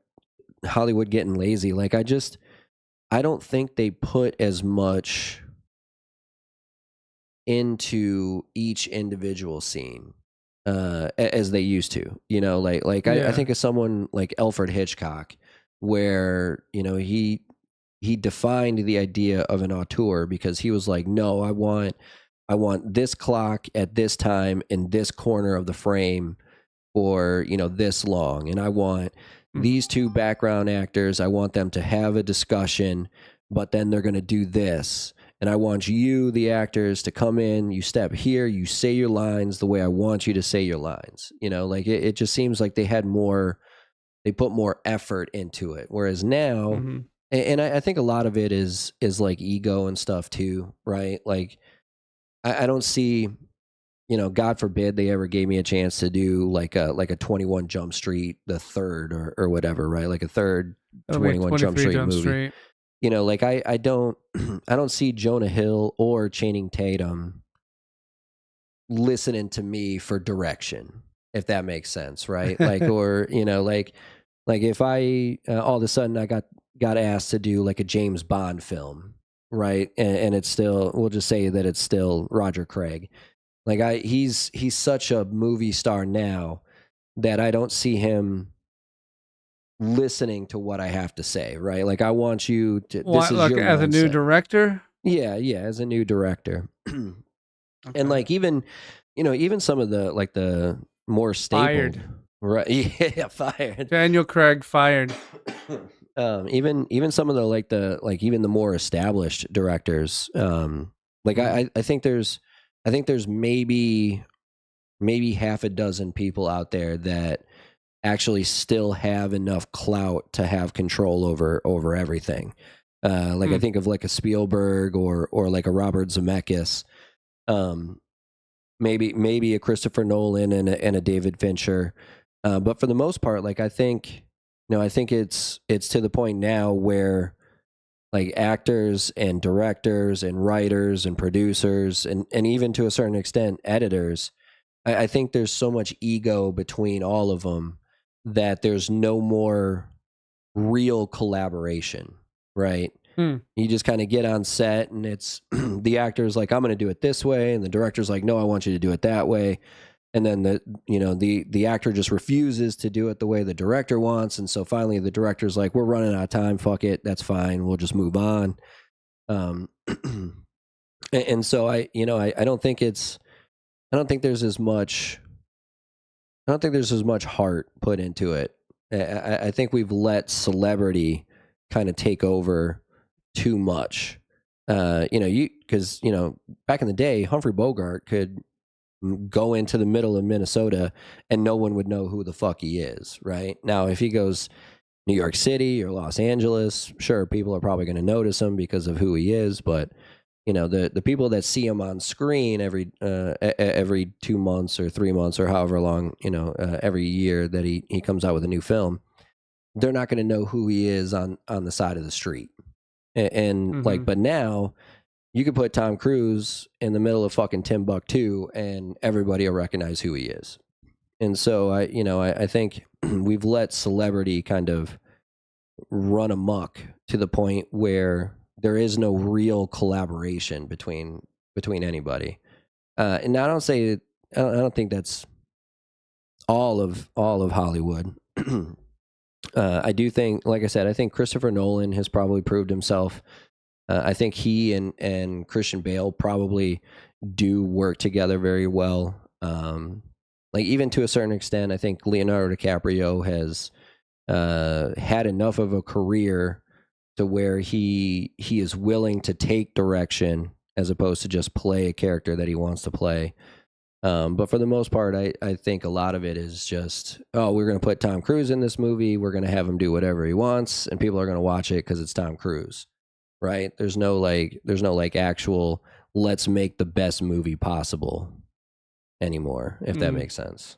Hollywood getting lazy, like, I don't think they put as much into each individual scene as they used to. I Yeah. think of someone like Alfred Hitchcock, where he defined the idea of an auteur, because he was like, no, I want this clock at this time in this corner of the frame, or this long, and I want Mm. these two background actors, I want them to have a discussion, but then they're going to do this, and I want you, the actors, to come in, you step here, you say your lines the way I want you to say your lines. Like, it just seems like they put more effort into it, whereas now, Hmm. and I think a lot of it is like ego and stuff too, right? Like, I don't see, God forbid they ever gave me a chance to do like a 21 Jump Street, the third, or whatever, right? Like a third That'll be 21 Jump 23 Street Jump movie. Street. Like, I don't I don't see Jonah Hill or Channing Tatum listening to me for direction, if that makes sense, right? Like, or like if I all of a sudden I got asked to do like a James Bond film, right? And it's still, we'll just say that it's still Roger Craig. Like, he's such a movie star now that I don't see him listening to what I have to say, right? Like, I want you to, this What, is like your as a new mindset. director? Yeah, as a new director. And, Okay. like, even some of the, like, the more stapled, Fired. right? Yeah, fired. Daniel Craig fired. Even some of the, like even the more established directors, like, Mm. I think there's maybe half a dozen people out there that actually still have enough clout to have control over everything. Like, I Mm. think of like a Spielberg, or like a Robert Zemeckis, um, maybe a Christopher Nolan, and a David Fincher. But for the most part, like, I think it's to the point now where, like, actors and directors and writers and producers, and even to a certain extent editors, I think there's so much ego between all of them that there's no more real collaboration, right? Mm. You just kind of get on set, and it's the actor's like, I'm going to do it this way, and the director's like, no, I want you to do it that way. And then the actor just refuses to do it the way the director wants, and so finally the director's like, we're running out of time, fuck it, that's fine, we'll just move on. Um, and so I don't think I don't think there's as much I don't think there's as much heart put into it. I think we've let celebrity kind of take over too much. Because back in the day, Humphrey Bogart could go into the middle of Minnesota and no one would know who the fuck he is. Right now, if he goes New York City or Los Angeles, sure, people are probably going to notice him because of who he is. But the people that see him on screen every 2 months or 3 months or however long, every year that he comes out with a new film, they're not going to know who he is on the side of the street. And like, Mhm. but now you could put Tom Cruise in the middle of fucking Timbuktu and everybody will recognize who he is. And so I think we've let celebrity kind of run amok to the point where there is no real collaboration between anybody. And I don't think that's all of Hollywood. I do think, like I said, I think Christopher Nolan has probably proved himself. I think he and Christian Bale probably do work together very well. Like even to a certain extent, I think Leonardo DiCaprio has had enough of a career to where he is willing to take direction as opposed to just play a character that he wants to play. But for the most part, I think a lot of it is just, oh, we're going to put Tom Cruise in this movie. We're going to have him do whatever he wants, and people are going to watch it because it's Tom Cruise, right? There's no like actual let's make the best movie possible anymore, if that makes sense.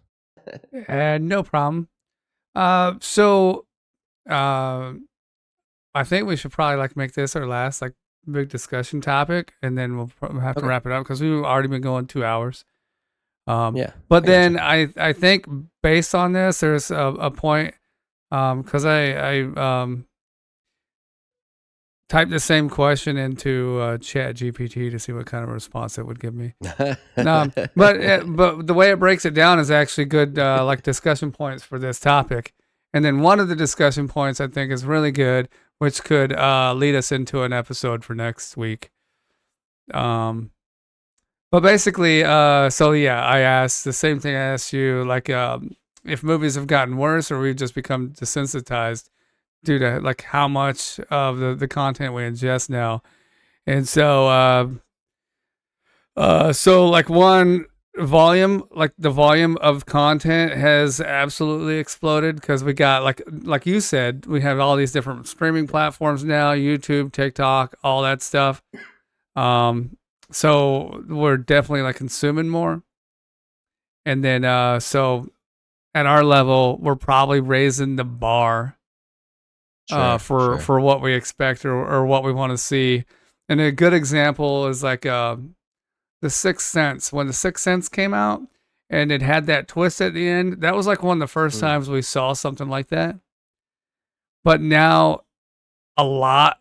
No problem. So uh, I think we should probably like make this our last like big discussion topic, and then we'll have to Okay. wrap it up because we've already been going 2 hours. Yeah. But I then gotcha. I think based on this, there's a point because I typed the same question into Chat GPT to see what kind of response it would give me. But the way it breaks it down is actually good, like discussion points for this topic. And then one of the discussion points I think is really good, which could lead us into an episode for next week. But basically, so yeah, I asked the same thing I asked you, like if movies have gotten worse or we've just become desensitized due to like how much of the content we ingest now. And so like one volume, like the volume of content has absolutely exploded because we got like you said, we have all these different streaming platforms now, YouTube, TikTok, all that stuff. So we're definitely like consuming more. And then so at our level, we're probably raising the bar Sure. Sure. for what we expect or what we want to see. And a good example is like The Sixth Sense. When The Sixth Sense came out and it had that twist at the end, that was like one of the first Mm. times we saw something like that. But now a lot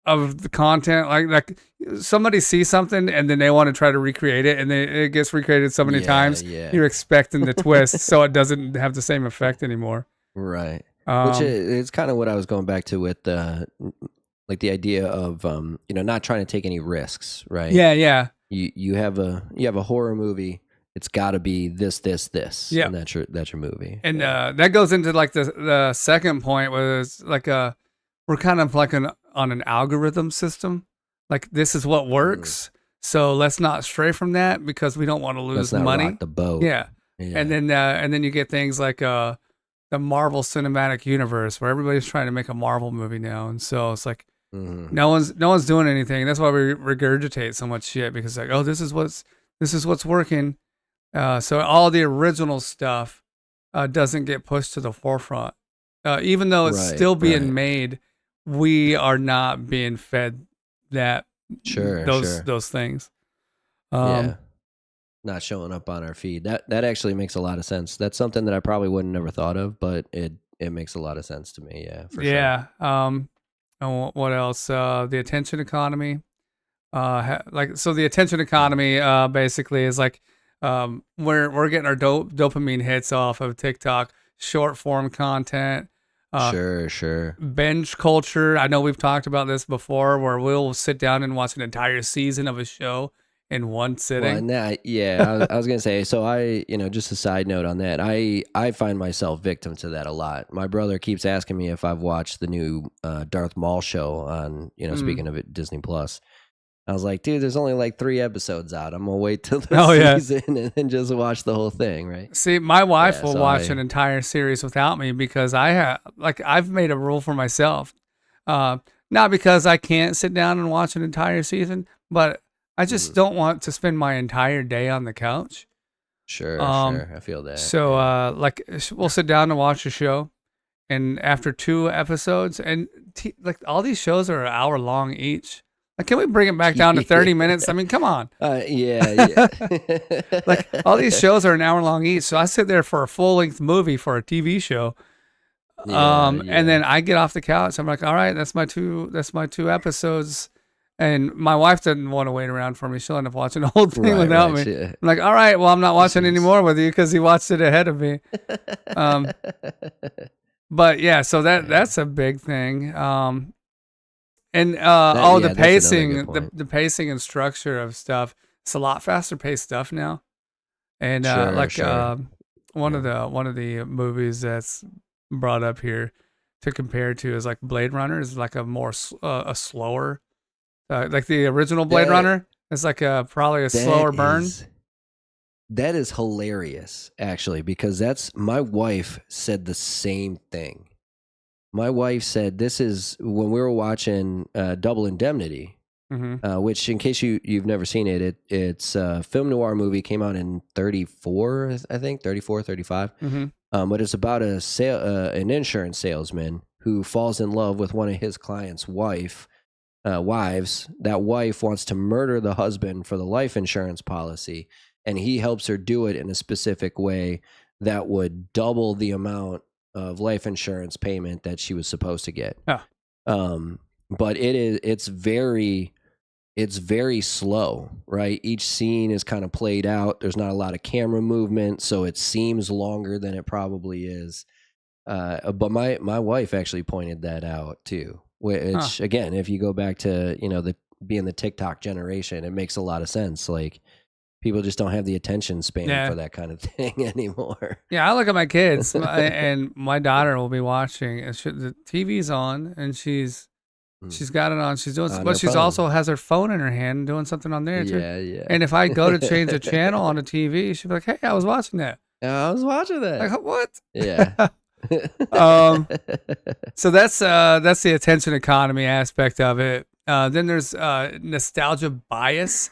of the content, like somebody sees something and then they want to try to recreate it, and then it gets recreated so many Yeah. times, Yeah. you're expecting the twist, so it doesn't have the same effect anymore. Right. Which Um, is kind of what I was going back to with like the idea of not trying to take any risks, right? yeah, yeah, You have a horror movie. It's got to be this, yeah. and that's your movie. And Yeah. that goes into like the second point, where it's like we're kind of like on an algorithm system. Like this is what Mm. works, so let's not stray from that because we don't want to Let's lose not rock money. the boat. Yeah, Yeah. and then you get things like the Marvel Cinematic Universe, where everybody's trying to make a Marvel movie now, and so it's like Hmm. no one's doing anything. That's why we regurgitate so much shit because like, oh, this is what's working. So all the original stuff doesn't get pushed to the forefront, even though it's Right. still Right. being made. We are not being fed that Sure. Sure. those things. Yeah. Um, Not showing up on our feed. That actually makes a lot of sense. That's something that I probably wouldn't never thought of, but it makes a lot of sense to me. Yeah, for sure. yeah. And what else? The attention economy. Like so, the attention Mm. economy basically is like we're getting our dopamine hits off of TikTok, short form content. Uh, Sure. Sure. Binge culture. I know we've talked about this before, where we'll sit down and watch an entire season of a show in one Well, sitting. and that, yeah, I was gonna say. So just a side note on that. I find myself victim to that a lot. My brother keeps asking me if I've watched the new Darth Maul show on, Mm. speaking of it, Disney Plus. I was like, dude, there's only like 3 episodes out. I'm gonna wait till the Oh yeah. season and then just watch the whole thing, right? See, my wife Yeah. will So watch an entire series without me because I've made a rule for myself. Uh, Not because I can't sit down and watch an entire season, but I just mhm. don't want to spend my entire day on the couch. Sure, Um, sure. I feel that. so Yeah. we'll sit down and watch a show, and after 2 episodes, and like all these shows are an hour long each. Like, can we bring it back down to 30 minutes? I mean, come on. Yeah, yeah. Like all these shows are an hour long each, so I sit there for a full length movie for a TV show. Yeah, And yeah. then I get off the couch. I'm like, all right, that's my 2 episodes. And my wife doesn't want to wait around for me. She'll end up watching the whole thing Right, without right. me. I'm like, all right, well, I'm not watching She's anymore with you because you watched it ahead of me. Um, but yeah, so yeah. that's a big thing. And the That's another good pacing, point. the pacing and structure of stuff. It's a lot faster paced stuff now. And Sure, sure. one of the movies that's brought up here to compare to is like Blade Runner is like a more a slower, like the original Blade That Runner is like a probably a that slower burn. is that is hilarious, actually, because that's my wife said the same thing. My wife said this is when we were watching Double Indemnity, Mm-hmm. which, in case you've never seen it's a film noir movie, came out in 34, I think, 34, 35. Mm-hmm. But it's about an insurance salesman who falls in love with one of his clients' wives. That wife wants to murder the husband for the life insurance policy, and he helps her do it in a specific way that would double the amount of life insurance payment that she was supposed to get. Oh. But it's very slow, right? Each scene is kind of played out. There's not a lot of camera movement, so it seems longer than it probably is. But my wife actually pointed that out too. Which, again, if you go back to being the TikTok generation, it makes a lot of sense. Like, people just don't have the attention span for that kind of thing anymore. Yeah, I look at my kids, and my daughter will be watching, and the TV's on, and she's got it on. She's doing, but she's also has her phone in her hand, doing something on there too. Yeah. And if I go to change a channel on the TV, she'll be like, "Hey, I was watching that." Yeah, I was watching that. Like, what? Yeah. So that's the attention economy aspect of it. Then there's nostalgia bias.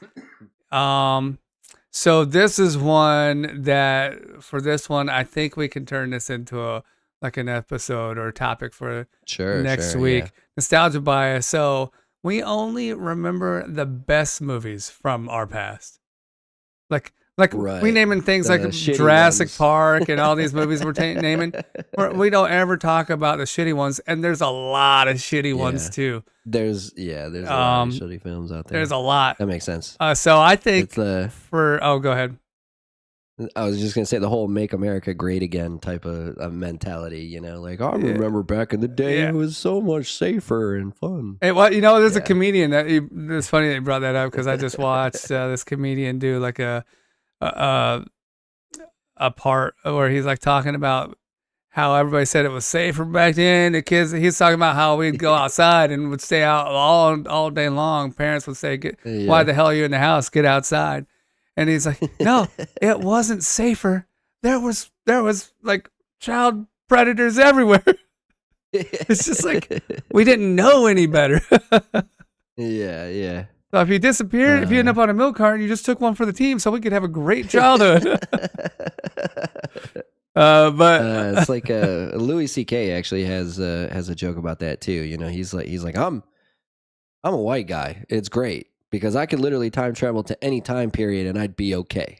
So this is one that, for this one, I think we can turn this into an episode or a topic for next week. Yeah. Nostalgia bias. So we only remember the best movies from our past. Like Right. we naming things like Jurassic Park and all these movies we're naming. We don't ever talk about the shitty ones, and there's a lot of shitty ones too. There's a lot of shitty films out there. There's a lot. That makes sense. So I think go ahead. I was just gonna say the whole "Make America Great Again" type of mentality. Like, I remember back in the day, it was so much safer and fun. Hey, there's a comedian it's funny that you brought that up, because I just watched this comedian do like a part where he's like talking about how everybody said it was safer back then. The kids, he's talking about how we'd go outside and would stay out all day long. Parents would say, "Why the hell are you in the house? Get outside." And he's like, "No, it wasn't safer. There was like child predators everywhere." It's just like, we didn't know any better. Yeah. So if you disappeared, if you end up on a milk carton, you just took one for the team so we could have a great childhood. But it's like Louis C.K. actually has a joke about that too. He's like, I'm a white guy. It's great because I could literally time travel to any time period and I'd be okay.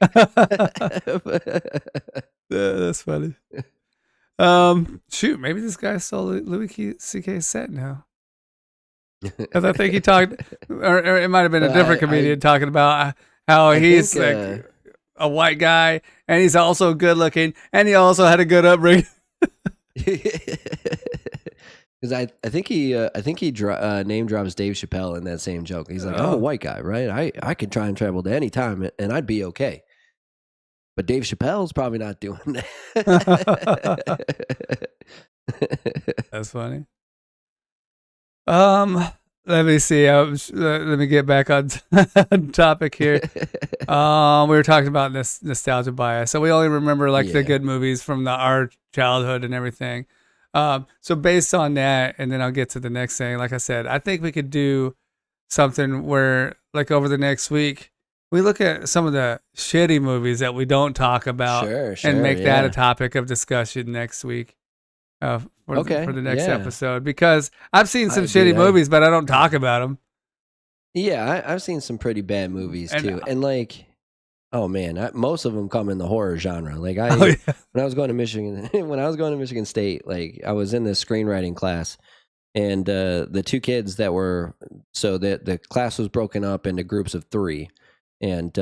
That's funny. Shoot, maybe this guy stole Louis C.K.'s set now. Because I think he talked, or it might have been a different comedian talking about how he's like a white guy, and he's also good looking, and he also had a good upbringing. Because I think he name drops Dave Chappelle in that same joke. He's like, I'm a white guy, right? I could try and travel to any time and I'd be okay. But Dave Chappelle's probably not doing that. That's funny. Let me see. Let me get back on topic here. We were talking about this nostalgia bias. So we only remember the good movies from our childhood and everything. So based on that, and then I'll get to the next thing. Like I said, I think we could do something where, over the next week, we look at some of the shitty movies that we don't talk about and make that a topic of discussion next week. For the next episode, because I've seen some shitty movies, but I don't talk about them. Yeah, I've seen some pretty bad movies too, and oh man, most of them come in the horror genre. When I was going to Michigan State, I was in this screenwriting class, and the two kids that were the class was broken up into groups of 3, and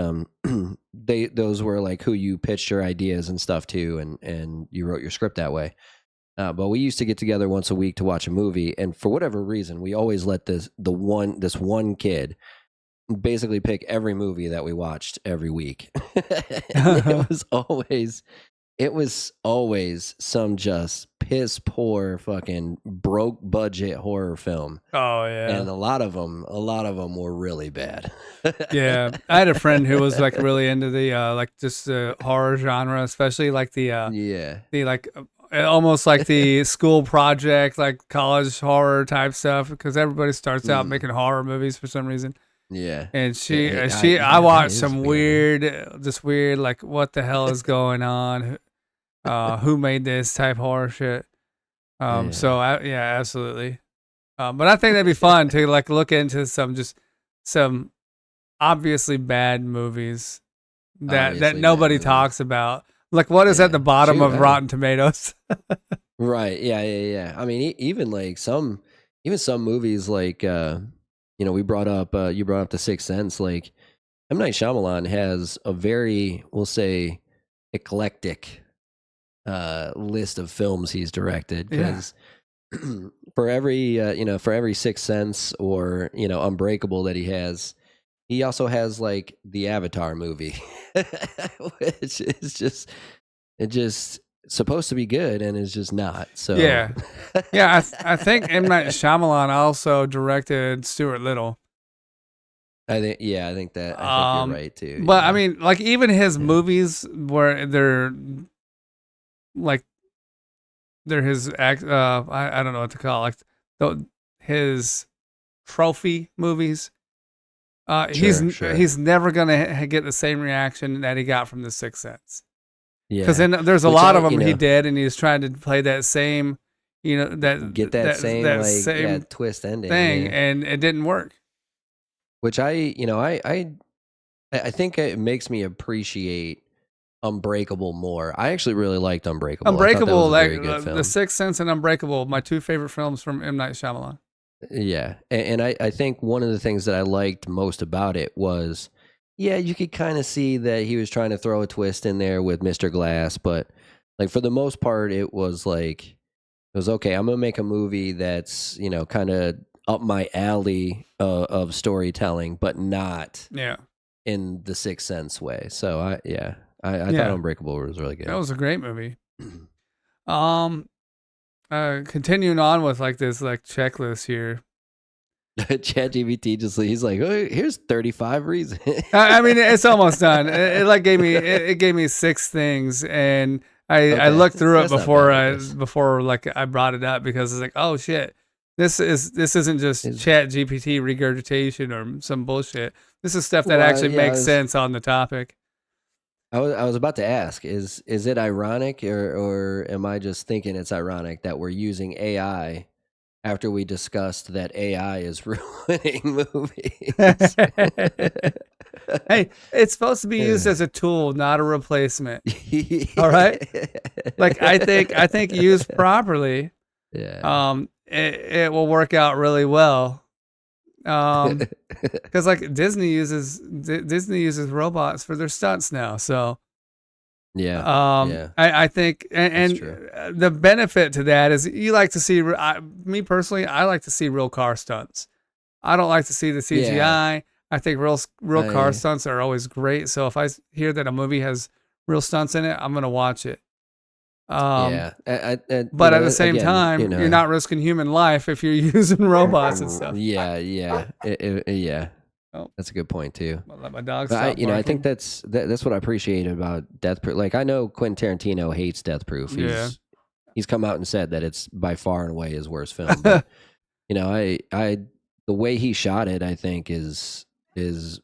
those were who you pitched your ideas and stuff to, and you wrote your script that way. But we used to get together once a week to watch a movie, and for whatever reason, we always let this one kid basically pick every movie that we watched every week. It was always it was always some just piss poor fucking broke budget horror film, Oh and yeah. a lot of them were really bad. Yeah, I had a friend who was like really into the like just the horror genre, especially like Yeah. the like almost like the school project, like college horror type stuff, because everybody starts out Mm, making horror movies for some reason. yeah. And I Yeah, that watched is some weird, man. weird, just weird, like what the hell is going on? Who made this type horror shit? Yeah. Yeah, absolutely. But I think that'd be fun to like look into some obviously bad movies that Obviously bad nobody movies. talks about. Like what is at the Yeah. bottom Shoot, of I don't. Rotten Tomatoes? Right. Yeah, yeah, yeah. I mean, even like even some movies like we brought up you brought up The Sixth Sense. Like M Night Shyamalan has a very, we'll say, eclectic list of films he's directed, Yeah. because for every Sixth Sense or Unbreakable that he has, he also has like the Avatar movie, which is just it just supposed to be good and is just not. So Yeah. Yeah, I think M. Night Shyamalan also directed Stuart Little. I think you're right too. But I Yeah. mean, like even his Yeah. movies where like they're his act. I don't know what to call it, like his trophy movies. Sure, sure. He's never gonna get the same reaction that he got from The Sixth Sense. Because Yeah. then there's a Which lot I, of them he did, and he was trying to play that same, get that same that like same twist ending, thing, yeah. and it didn't work. Which I think it makes me appreciate Unbreakable more. I actually really liked Unbreakable. I thought that Unbreakable, was a like very good The film. Sixth Sense and Unbreakable, my two favorite films from M. Night Shyamalan. Yeah. And I think one of the things that I liked most about it was, yeah, you could kind of see that he was trying to throw a twist in there with Mr. Glass, but like for the most part, it was like, it was okay. I'm gonna make a movie that's kind of up my alley of storytelling, but not Yeah, in the Sixth Sense way. So I thought yeah, Unbreakable was really that good. was a great movie. Um, Continuing on with like this like checklist here. ChatGPT just he's like, oh, here's 35 reasons. I mean, it's almost done. It like it gave me six things, and I Okay, looked through it that's not bad, I guess. before like I brought it up because it's like, oh shit, this isn't just Is Chat GPT regurgitation or some bullshit. This is stuff that well, actually yeah, makes sense on the topic. I was about to ask, is it ironic, or am I just thinking it's ironic that we're using AI after we discussed that AI is ruining movies? Hey, it's supposed to be used Yeah. as a tool, not a replacement. All right, like I think used properly, Yeah. it will work out really well. Because like Disney uses robots for their stunts now. So Yeah. Yeah. I think That's true. the benefit to that is you like to see. Me personally, I like to see real car stunts. I don't like to see the Yeah. CGI. I think real car I stunts are always great. So if hear that a movie has real stunts in it, I'm gonna watch it. Um, yeah. but at the same Again, time, you're not risking human life if you're using robots and stuff. yeah, yeah. Yeah. Oh, That's a good point too. I'll let my dog But stop I think barking. that's what I appreciate about Death Proof. Like I know Quentin Tarantino hates Death Proof. Yeah. He's come out and said that it's by far and away his worst film. But I the way he shot it, I think is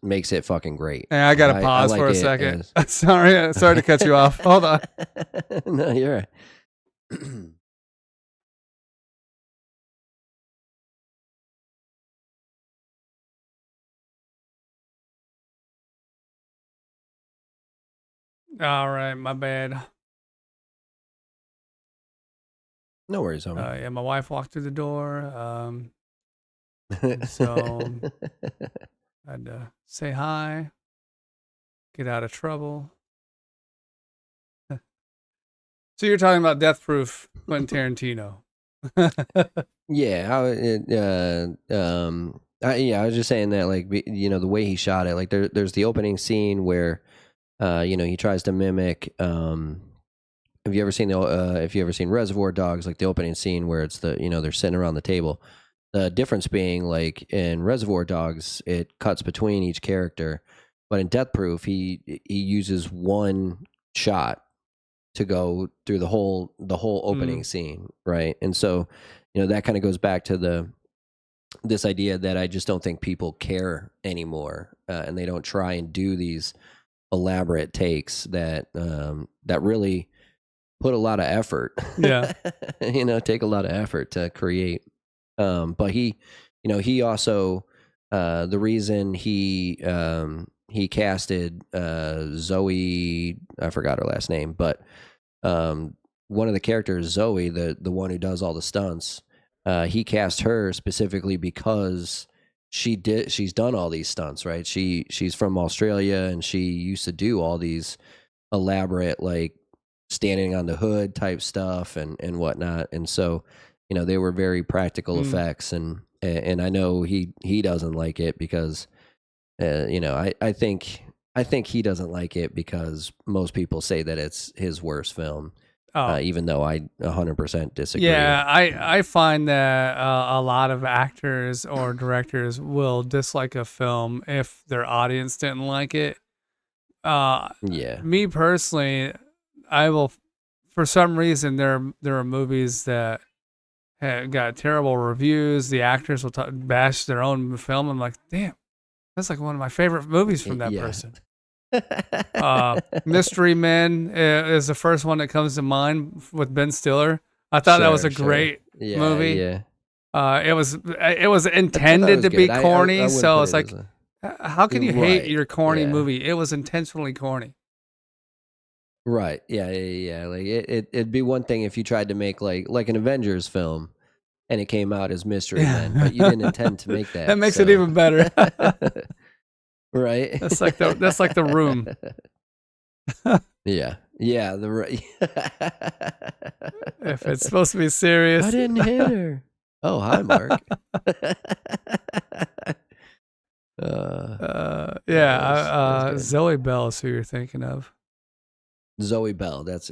makes it fucking great. Hey, I gotta I pause for like a it second. as Sorry to cut you off. Hold on. no, you're right. All right, my bad. No worries, homie. Yeah, my wife walked through the door. And so I had to say hi, get out of trouble. So you're talking about Death Proof, Quentin Tarantino. Yeah, I was just saying that, like, the way he shot it, like, there's the opening scene where, he tries to mimic, have you ever seen the if you ever seen Reservoir Dogs, like the opening scene where it's the they're sitting around the table. The difference being like in Reservoir Dogs, it cuts between each character, but in Death Proof, he uses one shot to go through the whole opening Mm, scene, right? And so, that kind of goes back to this idea that I just don't think people care anymore, and they don't try and do these elaborate takes that really put a lot of effort, yeah. take a lot of effort to create. But he also, the reason he casted Zoe, I forgot her last name, but one of the characters, Zoe, the one who does all the stunts, he cast her specifically because she's done all these stunts, right? She's from Australia and she used to do all these elaborate, like, standing on the hood type stuff and whatnot. And so, they were very practical Mm. effects, and I know he doesn't like it because I think he doesn't like it because most people say that it's his worst film, Oh, even though I 100% disagree. yeah. I find that a lot of actors or directors will dislike a film if their audience didn't like it. Uh, Yeah, Me personally, I will. For some reason, there are movies that got terrible reviews. The actors will bash their own film. I'm like, damn, that's like one of my favorite movies from that yeah. person. Mystery Men is the first one that comes to mind with Ben Stiller. I thought that was Sure, a sure. great Yeah, movie. yeah. It was I thought it intended was to be good. I corny, wouldn't so put it's it as like, a how can you hate right. your corny Yeah. movie? It was intentionally corny. Right. Yeah, yeah, yeah. Yeah. Like it'd be one thing if you tried to make like an Avengers film and it came out as Mystery Men, Yeah, but you didn't intend to make that that. makes it So even better. right. That's like the Room. Yeah. Yeah, the right. If it's supposed to be I serious. didn't hit her. Oh, hi, Mark. Yeah, That's good. Zoe Bell is who you're thinking of. Zoe Bell. That's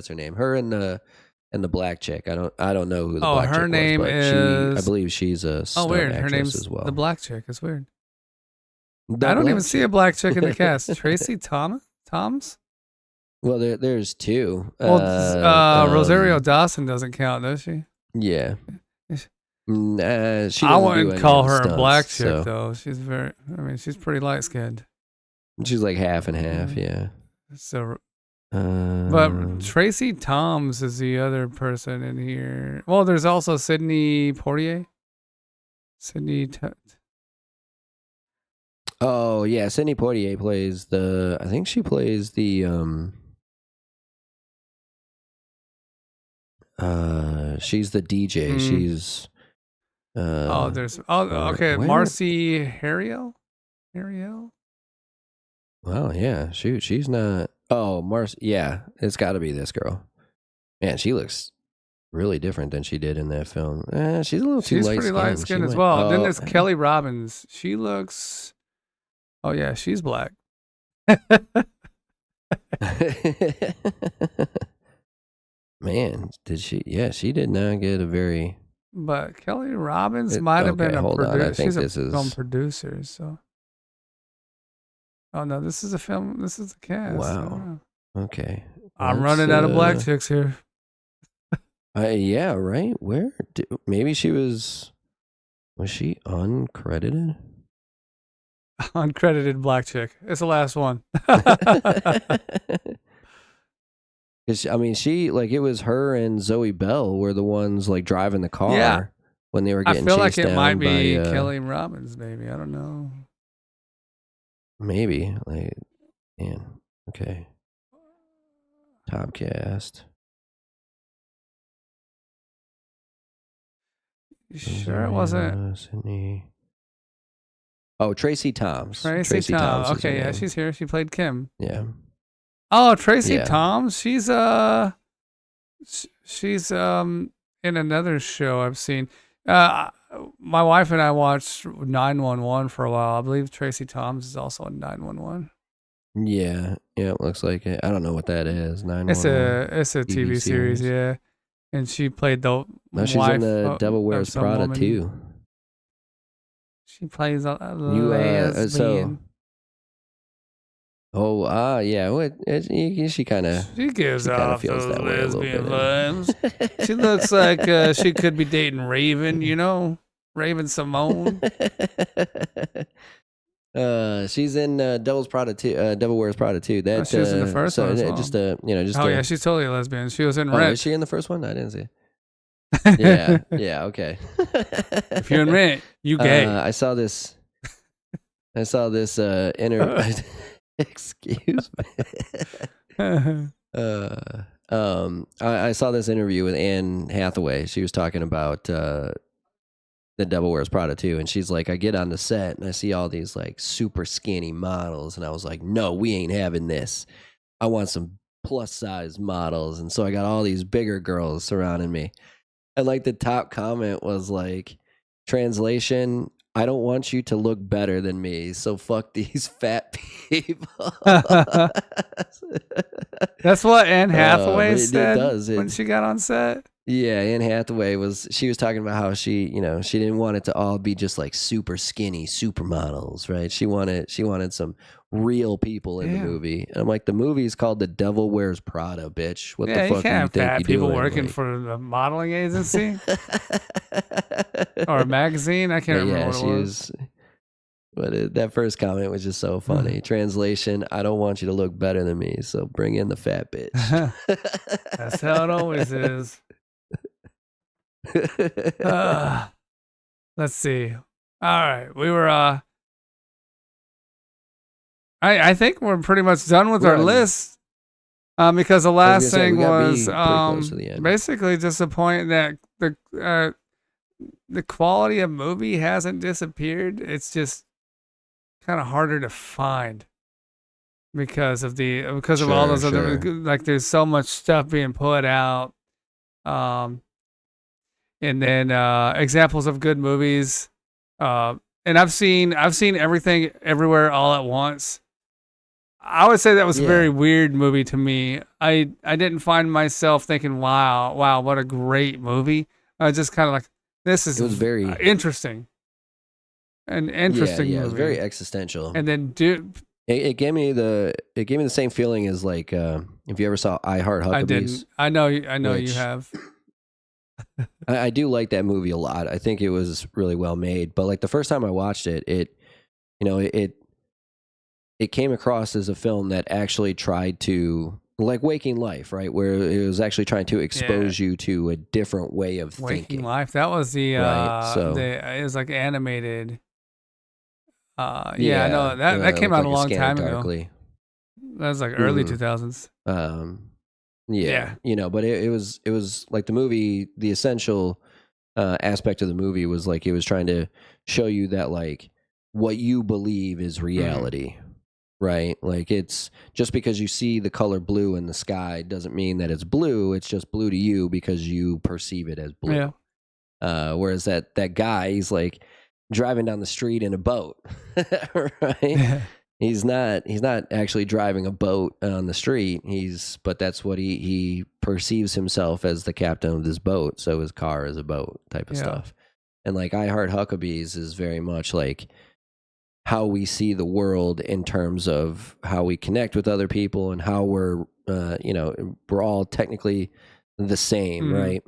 her name. Her and the black chick. I don't know who the Oh, black her chick was, name but I is. believe she's a Oh, stunt weird. Her actress name's as the well. black chick. It's weird. The I don't even black see a chick. black chick in the cast. Tracy Thomas? Toms? Well, there's two. Well, Rosario Dawson doesn't count, does she? Yeah. She I doesn't do wouldn't any of call the her a stunts, black chick so though. She's pretty light skinned. she's like half and half. Yeah. So, but Um. Tracy Toms is the other person in here. Well, there's also Sydney Poitier. Sydney. Oh yeah, Sidney Poitier plays the. I think she plays the. She's the DJ. Mm, She's. oh, okay. Where? Marcy Harriel. Harriel. Well, yeah. Shoot, she's not. Oh, Mars. Yeah, it's got to be this girl. Man, she looks really different than she did in that film. She's a little too She's light pretty light skinned. She skinned as might. well. Then Oh. there's Kelly Robbins. She looks. Oh yeah, she's black. Man, did she? Yeah, she did not get a very. But Kelly Robbins might have Okay, been a hold on. I producer. think She's a this film is. producer. So. Oh no, this is a film. This is the cast. I don't Wow. know. Okay. I'm Let's. running out of black chicks here. Yeah. Right. Where? Maybe she was. Was she uncredited? Uncredited black chick. It's the last one. 'Cause, I mean, it was her and Zoe Bell were the ones like driving the Yeah, car when they were I getting feel like chased it might down by be Kelly Robbins. Maybe I don't know. maybe like, man. Okay, top cast. You sure it wasn't Sydney. Oh, Tracy Toms. Tracy Tracy Tom? Toms is her Okay, yeah, name. she's here. She played Kim. Yeah. Oh, Tracy Yeah. Toms. She's in another show I've seen. My wife and I watched 911 for a while. I believe Tracy Toms is also in 911. Yeah, yeah, it looks like it. I don't know what that is. It's 911 a TV TV series, series. yeah. And she played the No, she's in wife the Devil of Wears some Prada woman. too. She plays a You so lesbian. yeah. She kind of She gives off feels those that way a little lesbian bit. vibes. She looks like she could be dating Raven, you know? Raven Simone. She's in Devil's Prada too. Devil Wears Prada too. Oh, That she was in the first one as well. just a just Oh, yeah, a. she's totally a lesbian. She was in Oh, is Rent. she in the first one? I didn't see. Yeah, yeah, okay. If you're in Rent, you gay. I saw this. I saw this Excuse me. I saw this interview with Anne Hathaway. She was talking about the Devil Wears Prada too, and she's like, I get on the set and I see all these like super skinny models, and I was like, no, we ain't having this. I want some plus size models, and so I got all these bigger girls surrounding me. And like the top comment was like, translation, I don't want you to look better than me, so fuck these fat people. That's what Anne Hathaway But it said does. when she got on set. Yeah, Anne Hathaway was talking about how she didn't want it to all be just like super skinny supermodels, right? She wanted some real people in the Yeah. movie. And I'm like, the movie's called The Devil Wears Prada, bitch. What Yeah, the you fuck can't do you have think fat you're people doing? working Like, for the modeling agency or a magazine. I can't but remember yeah, what it was. that first comment was just so funny. Translation, I don't want you to look better than me, so bring in the fat bitch. That's how it always is. Let's see. All right, we were. I think we're pretty much done with We're our on. list. Because the I was gonna last say we thing gotta was be pretty close to the end. basically just a point that the quality of movie hasn't disappeared. It's just kind of harder to find because of all Sure, those other, sure. like there's so much stuff being put out. Um, and then examples of good movies. And I've seen everything everywhere all at once. I would say that was a Yeah. very weird movie to me. I didn't find myself thinking, wow, what a great movie. I was just kind of like, this is It was very an yeah, interesting yeah, it was very movie. existential. And then, dude, It gave me the same feeling as like if you ever saw I Heart I didn't. Huckabees, I know you which have. I do like that movie a lot. I think it was really well made. But like the first time I watched it, it came across as a film that actually tried to like Waking Life, right? Where it was actually trying to expose you to a different way of Waking thinking. Life. That was Right. So it was like animated. Yeah, I know yeah, that came looked out a like a long Scanner time ago. Darkly. That was like early Hmm. 2000s. Yeah, Yeah. but it was like the movie. The essential aspect of the movie was like it was trying to show you that like what you believe is Mhm. reality, right? Like it's just because you see the color blue in the sky doesn't mean that it's blue. It's just blue to you because you perceive it as blue. Yeah. Whereas that guy, he's like driving down the street in a boat, right? Yeah. He's not actually driving a boat on the street. But that's what he perceives himself as, the captain of this boat. So his car is a boat type of Yeah. stuff. And like I Heart Huckabees is very much like how we see the world in terms of how we connect with other people and how we're all technically the same, Mhm. right?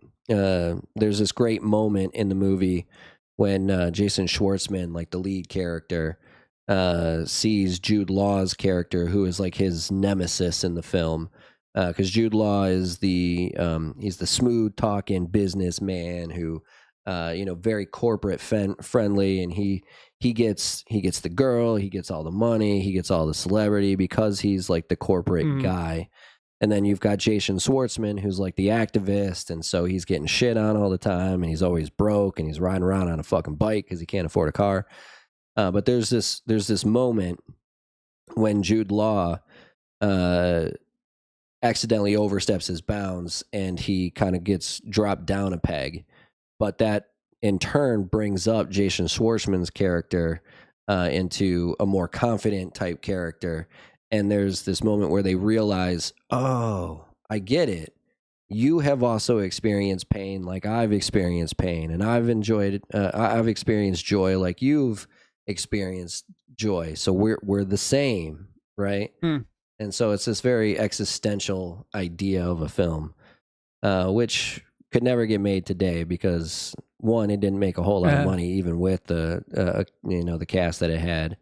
There's this great moment in the movie when Jason Schwartzman, like the lead character, sees Jude Law's character, who is like his nemesis in the film, because Jude Law is he's the smooth talking businessman who, very corporate friendly, and he gets the girl, he gets all the money, he gets all the celebrity because he's like the corporate Mhm. guy. And then you've got Jason Schwartzman, who's like the activist, and so he's getting shit on all the time, and he's always broke, and he's riding around on a fucking bike because he can't afford a car. But there's this moment when Jude Law uh, accidentally oversteps his bounds, and he kind of gets dropped down a peg. But that in turn brings up Jason Schwartzman's character into a more confident type character. and there's this moment where they realize, oh, I get it. You have also experienced pain like I've experienced pain, and I've experienced joy like you've experienced joy. So we're the same, right? Hmm. And so it's this very existential idea of a film, which could never get made today because one, it didn't make a whole lot of money, even with the cast that it had.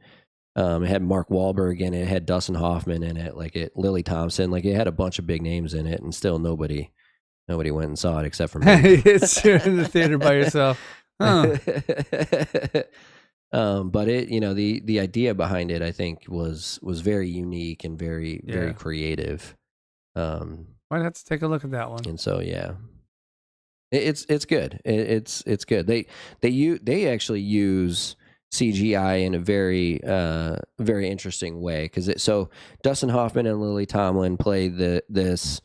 It had Mark Wahlberg in it. It had Dustin Hoffman in it. Lily Thompson. Like it had a bunch of big names in it, and still nobody went and saw it except for me. It's you're in the theater by yourself. Huh. But it, the idea behind it, I think, was very unique and very very Yeah. creative. Might have to take a look at that one. And so yeah, it's good. It's good. They actually use CGI in a very very interesting way because so Dustin Hoffman and Lily Tomlin play this.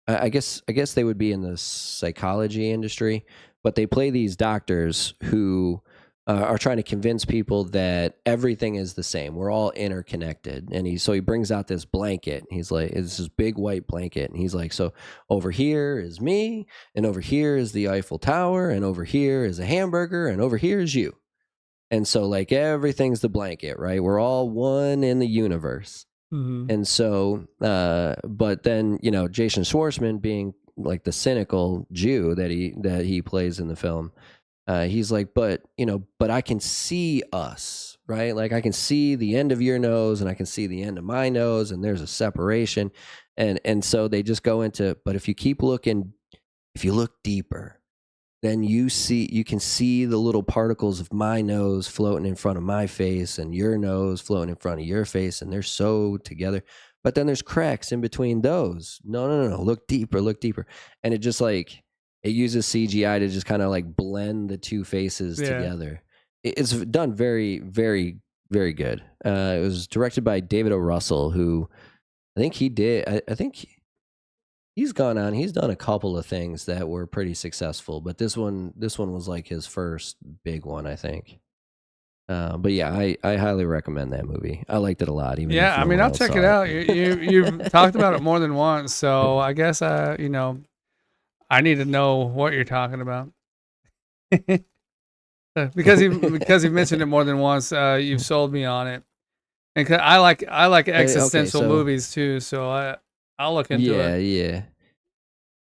I guess they would be in the psychology industry, but they play these doctors who are trying to convince people that everything is the same. We're all interconnected. And he brings out this blanket. He's like, it's this big white blanket. And he's like, so over here is me, and over here is the Eiffel Tower, and over here is a hamburger, and over here is you. And so like everything's the blanket, right? We're all one in the universe. Mm-hmm. And so, but then, Jason Schwartzman being like the cynical Jew that he plays in the film, he's like, but I can see us, right? Like I can see the end of your nose and I can see the end of my nose, and there's a separation. And so they just go into, but if you keep looking, if you look deeper, then you can see the little particles of my nose floating in front of my face and your nose floating in front of your face, and they're so together. But then there's cracks in between those. No. Look deeper. And it just like, it uses CGI to just kind of like blend the two faces together. It's done very, very, very good. It was directed by David O. Russell, who I think I think he's gone on. He's done a couple of things that were pretty successful, but this one was like his first big one, I think. But yeah, I highly recommend that movie. I liked it a lot. Even Yeah, if no I mean, one I'll else check saw it out. You've talked about it more than once, so I guess I need to know what you're talking about. because you've mentioned it more than once, you've sold me on it. And I like existential movies too, so I'll look into it.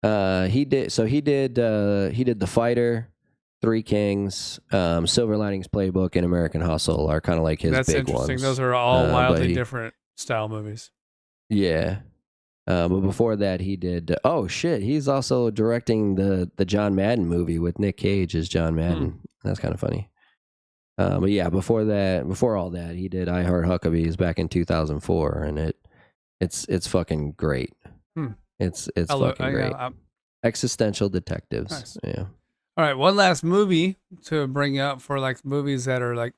Yeah. He did The Fighter, Three Kings, Silver Linings Playbook, and American Hustle are kind of like his That's big interesting. ones. Those are all wildly different style movies. Yeah. But before that, he did. Oh shit! He's also directing the John Madden movie with Nick Cage as John Madden. That's kind of funny. But yeah, before all that, he did I Heart Huckabees back in 2004, and it's fucking great. It's fucking great. Existential detectives. Nice. Yeah. All right, one last movie to bring up for like movies that are like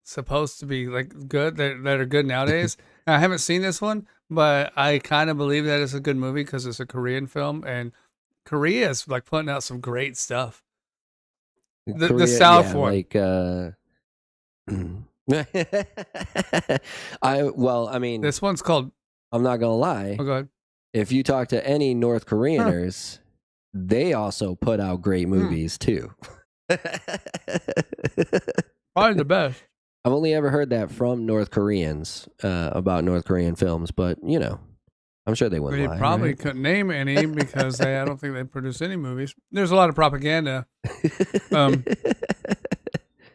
supposed to be like good that are good nowadays. I haven't seen this one, but I kind of believe that it's a good movie because it's a Korean film, and Korea is like putting out some great stuff. The South one, like I mean, this one's called. I'm not gonna lie. Oh, go ahead. If you talk to any North Koreaners, they also put out great movies too. Probably the best. I've only ever heard that from North Koreans about North Korean films, but I'm sure they wouldn't lie. Probably right? couldn't name any because I don't think they produce any movies. There's a lot of propaganda.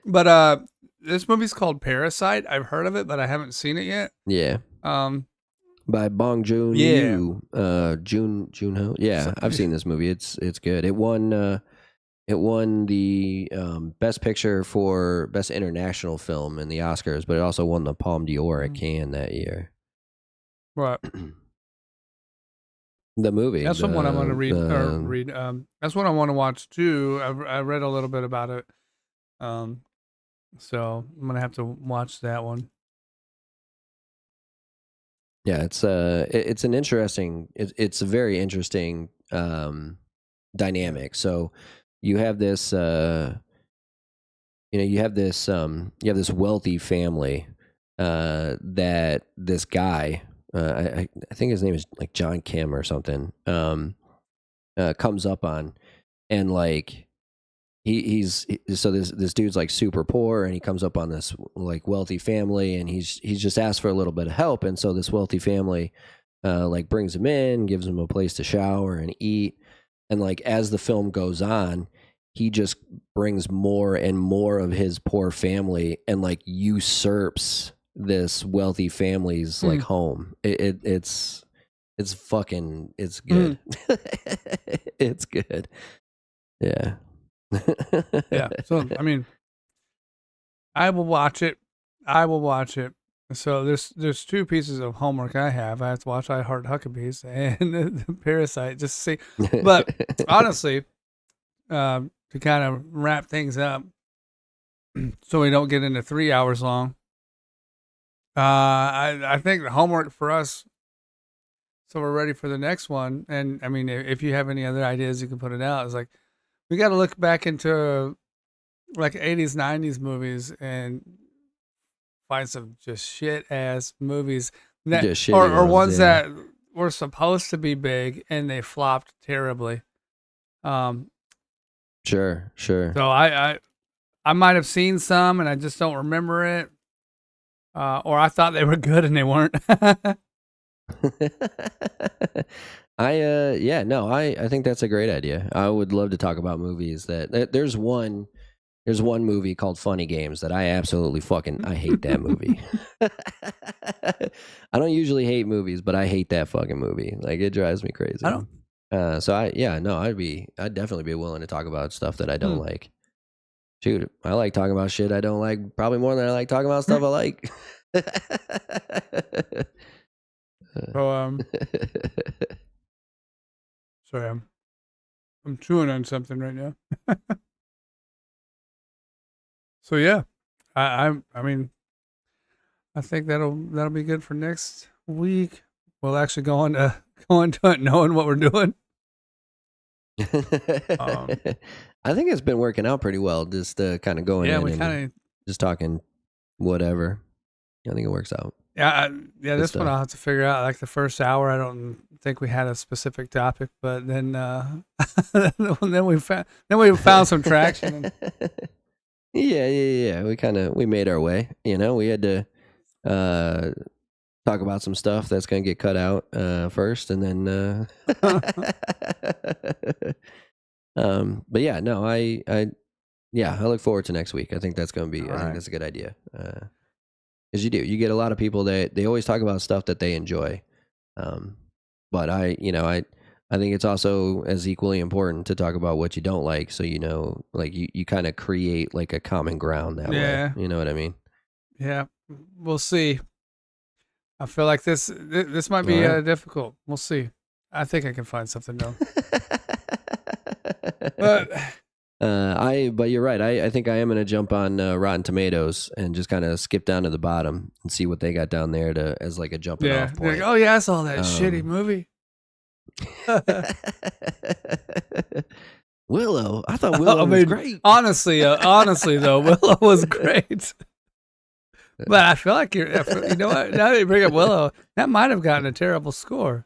But this movie's called Parasite. I've heard of it, but I haven't seen it yet. Yeah. By Bong Joon-ho. Joon-ho. Yeah, I've seen this movie. It's good. It won the Best Picture for Best International Film in the Oscars, but it also won the Palme d'Or at Cannes that year. Right. The movie. That's what I want to read. That's what I want to watch too. I read a little bit about it. So I'm gonna have to watch that one. Yeah, it's an interesting. It's a very interesting dynamic. So you have this. You have this wealthy family that this guy, I think his name is like John Kim or something, comes up on, and like so this dude's like super poor, and he comes up on this like wealthy family, and he's just asked for a little bit of help, and so this wealthy family like brings him in, gives him a place to shower and eat, and like as the film goes on, he just brings more and more of his poor family and like usurps this wealthy family's like home. It's fucking, it's good. It's good. Yeah. Yeah. So I mean, I will watch it. I will watch it. So there's two pieces of homework I have. I have to watch I Heart Huckabees and the Parasite just to see. But honestly, to kind of wrap things up, so we don't get into 3 hours long. I think the homework for us, so we're ready for the next one. And I mean, if you have any other ideas, you can put it out. It's like we got to look back into like 80s, 90s movies and find some just shit ass movies that Just shitty or ones, ones yeah. that were supposed to be big and they flopped terribly. Sure. So I might have seen some and I just don't remember it. Or I thought they were good and they weren't. I think that's a great idea. I would love to talk about movies there's one movie called Funny Games that I absolutely I hate that movie. I don't usually hate movies, but I hate that fucking movie. Like it drives me crazy. I don't. I'd definitely be willing to talk about stuff that I don't like. Shoot, I like talking about shit I don't like probably more than I like talking about stuff I like. So sorry, I'm chewing on something right now. So yeah, I mean, I think that'll be good for next week. We'll actually go into it knowing what we're doing. I think it's been working out pretty well. Just kind of going in we and kind of just talking whatever. I think it works out. this one stuff. I'll have to figure out. Like the first hour, I don't think we had a specific topic, but then then we found some traction. Yeah. We made our way. You know, we had to talk about some stuff that's gonna get cut out first, and then. But yeah, no, I look forward to next week. I think that's gonna be. I think that's a good idea. Because you get a lot of people that they always talk about stuff that they enjoy, but I think it's also as equally important to talk about what you don't like, so like you kind of create like a common ground that way. You know what I mean? Yeah, we'll see. I feel like this might be difficult. We'll see. I think I can find something though. But but you're right. I think I am gonna jump on Rotten Tomatoes and just kind of skip down to the bottom and see what they got down there as like a jumping off point. Like, oh yeah, I saw that shitty movie. Willow, I thought Willow was great. Honestly though, Willow was great. But I feel like you know what? Now that you bring up Willow, that might have gotten a terrible score.